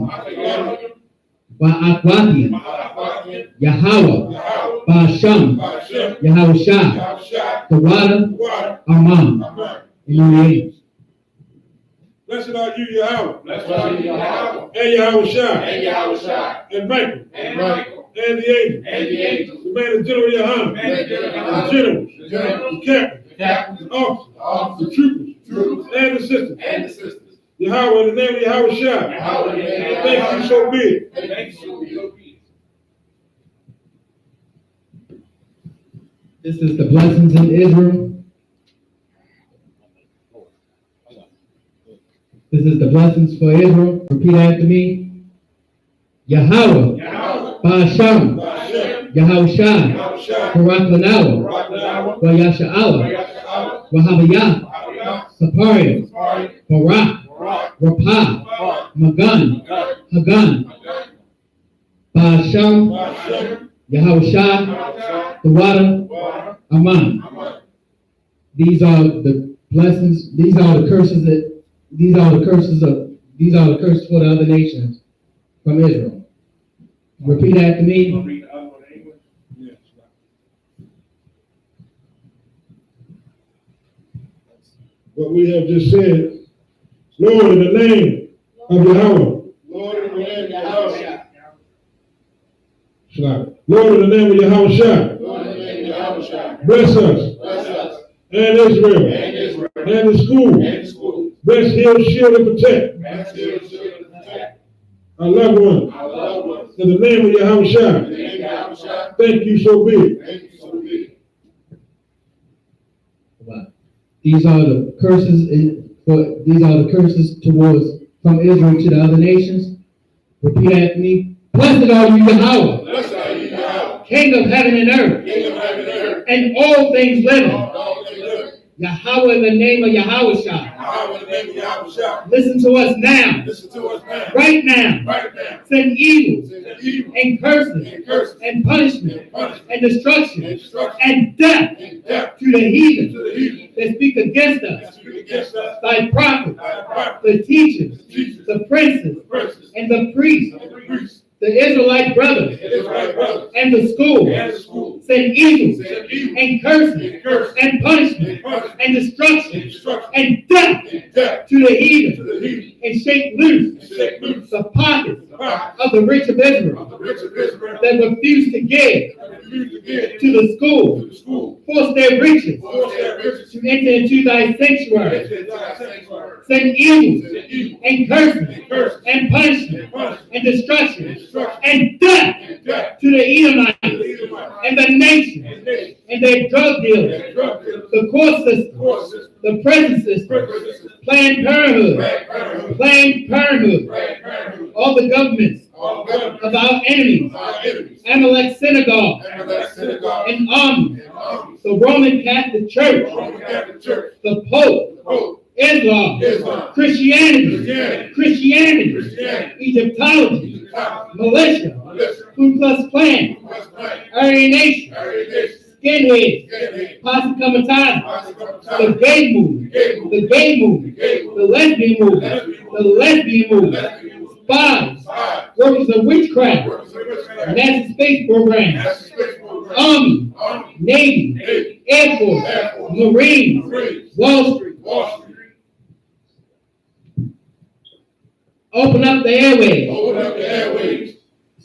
D: Ba'akwatium, Yahweh, Ba'asham, Yahawashi, Tawada, Aman. In the name.
C: Blessed are you, Yahweh.
A: Blessed are you, Yahweh.
C: And Yahawashi.
A: And Yahawashi.
C: And Michael.
A: And Michael.
C: And the angels.
A: And the angels.
C: The man of General Yohanan. The generals. The captains. The officers. The troopers. And the sisters.
A: And the sisters.
C: Yahweh, in the name of Yahawashi.
A: Yahweh, in the name of
C: Thank you, so be it.
A: Thank you, so be it.
D: This is the blessings in Israel. This is the blessings for Israel. Repeat after me. Yahweh, Ba'asham, Yahawashi, Barak Lanawa, Wa Yasha'ala, Wa Havayah, Saparia, Barak, Rapah, Magan, Hagan, Ba'asham, Yahawashi, Tawada, Aman. These are the blessings. These are the curses for the other nations from Israel. Repeat after me.
C: What we have just said, Lord, in the name of Yahweh.
A: Lord, in the name of Yahweh.
C: SHALAM. Lord, in the name of Yahweh.
A: Lord, in the name of Yahweh.
C: Bless us.
A: Bless us.
C: And Israel.
A: And Israel.
C: And the school.
A: And the school.
C: Bless, heal, shield, and protect
A: Bless, heal, shield, and protect
C: our loved ones.
A: our loved ones.
C: In the name of Yahweh.
A: In the name of Yahweh.
C: Thank you, so be it.
A: Thank you, so be it.
D: These are the curses. These are the curses from Israel to the other nations. Repeat after me. Blessed are you, Yahweh,
A: Blessed are you, Yahweh,
D: King of heaven and earth,
A: King of heaven and earth,
D: and all things living.
A: all things living.
D: Yahweh, in the name of Yahawashi.
A: Yahweh, in the name of Yahweh.
D: Listen to us now.
A: Listen to us now.
D: Right now.
A: Right now.
D: Send evil
A: Send evil
D: and curses
A: and curses
D: and punishment
A: and punishment
D: and destruction
A: and destruction
D: and death
A: and death
D: to the heathen
A: to the heathen
D: that speak against
A: that
D: us.
A: speak against us.
D: Thy prophets,
A: Thy prophets,
D: the teachers,
A: the teachers,
D: the princes,
A: the princes,
D: and the priests,
A: and the priests,
D: the Israelite brothers,
A: the Israelite brothers,
D: and the school.
A: and the school.
D: Send evil
A: Send evil
D: and curses
A: and curses
D: and punishment
A: and punishment
D: and
A: and
D: destruction
A: destruction
D: and death
A: and death
D: to the
A: to
D: heathen,
A: the heathen,
D: and shake loose
A: and shake loose
D: the pockets
A: the pockets
D: of the rich of
A: of
D: Israel
A: the rich of Israel
D: that refuse to give
A: that refuse to give
D: to the school,
A: to the school,
D: force their riches
A: force their riches
D: to enter into thy sanctuary.
A: into thy sanctuary.
D: Send evil
A: Send evil
D: and curses
A: and curses
D: and punishment
A: and punishment
D: and destruction
A: and destruction
D: and death
A: and death
D: to the Edomites
A: to the Edomites
D: and the nations
A: and nations
D: and their drug dealers,
A: and drug dealers,
D: the court system,
A: court system,
D: the prison system,
A: prison system,
D: Planned Parenthood,
A: Planned Parenthood,
D: Planned Parenthood,
A: Planned Parenthood,
D: all the governments
A: all governments
D: of our enemies,
A: our enemies,
D: Amalek synagogue
A: and the synagogue
D: and armies,
A: and armies,
D: the Roman Catholic Church,
A: Roman Catholic Church,
D: the Pope,
A: the Pope,
D: Islam,
A: Islam,
D: Christianity,
A: Christianity,
D: Egyptology,
A: Egyptology,
D: militia,
A: militia,
D: Ku Klux Klan,
A: West Bank,
D: Aryan Nation,
A: Aryan Nation,
D: Skinheads,
A: Skinhead,
D: Posse Comitatus,
A: Posse
D: the
A: Comitatus,
D: gay movement,
A: Gay movement,
D: the gay movement,
A: Gay
D: the
A: movement,
D: lesbian movement, the lesbian movement,
A: Lesbian movement,
D: spies,
A: Spies,
D: workers of witchcraft,
A: Workers of Witchcraft,
D: NASA space program,
A: National Space Program,
D: Army,
A: Army,
D: Navy,
A: Navy,
D: Air Force,
A: Air Force,
D: Marines,
A: Marines,
D: Wall Street.
A: Wall Street,
D: Open up the airways.
A: open up the airways,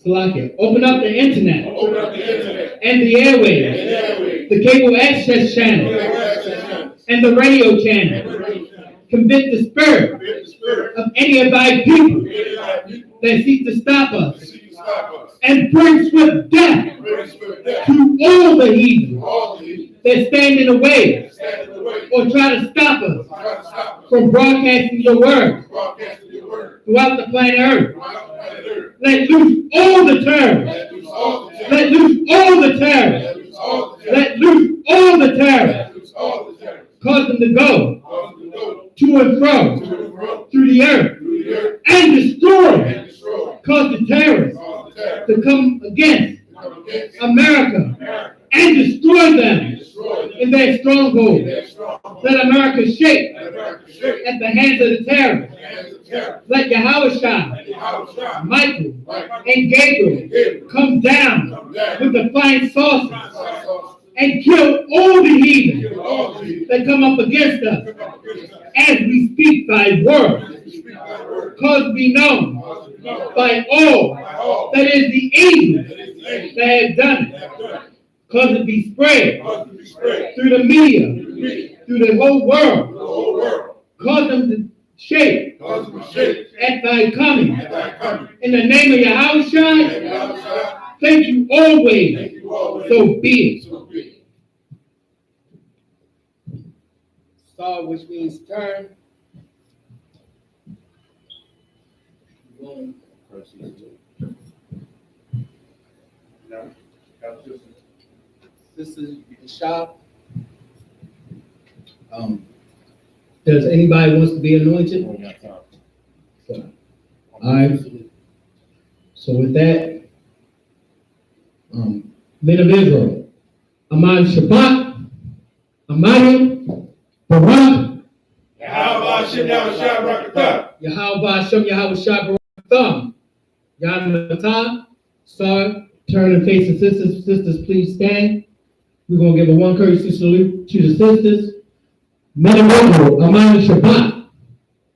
D: Salakia. Open up the internet
A: open up the internet,
D: and the
A: and
D: airways,
A: the airways,
D: the cable access channel
A: the access channels,
D: and the radio
A: and
D: channel.
A: the radio channels,
D: Convict the spirit
A: commit the spirit
D: of any of thy people
A: of any of thy people
D: that seek to stop
A: that
D: us
A: seek to stop us,
D: and bring swift death
A: and bring swift death
D: to all the heathen
A: to all the heathen
D: that stand in the way
A: that stand in the way,
D: or try to stop us
A: try to stop us
D: from broadcasting your word
A: from broadcasting your word
D: throughout the planet Earth.
A: throughout the planet Earth.
D: Let loose all the terror.
A: Let loose all the terror.
D: Let loose all the terror.
A: Let loose all the terror.
D: Let loose all the terror.
A: Let loose all the terror.
D: Cause them to go
A: Cause them to go
D: to and fro
A: to and fro
D: through the earth
A: through against America and destroy them in their stronghold. Let America shake at the hands of the terrorists. Let Yahushua, Michael, and Gabriel come down with the flying saucers and kill all the heathen that come up against us as we speak thy word. Cause to be known by all that is the angels that have done it. Cause it be spread through the media, through the whole world. Cause them to shake at thy coming. In the name of Yahushua, thank you always. So be it. Star, which means turn. This is the shop. Does anybody wants to be anointed? All right. So with that, men of Israel, Aman Shabbat, Amayim, Barak, Yahweh Hashem Yahweh Thumb, Yanmatah, Star, turn and face the sisters. Sisters, please stand. We're going to give a one courtesy salute to the sisters. Men of Israel, Aman Shabbat,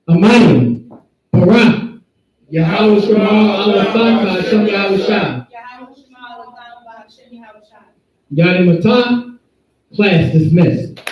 A: Amayim, Barak, Yahweh Shema Allah Thumb, Hashem Yahweh Shah. Yanmatah, class dismissed.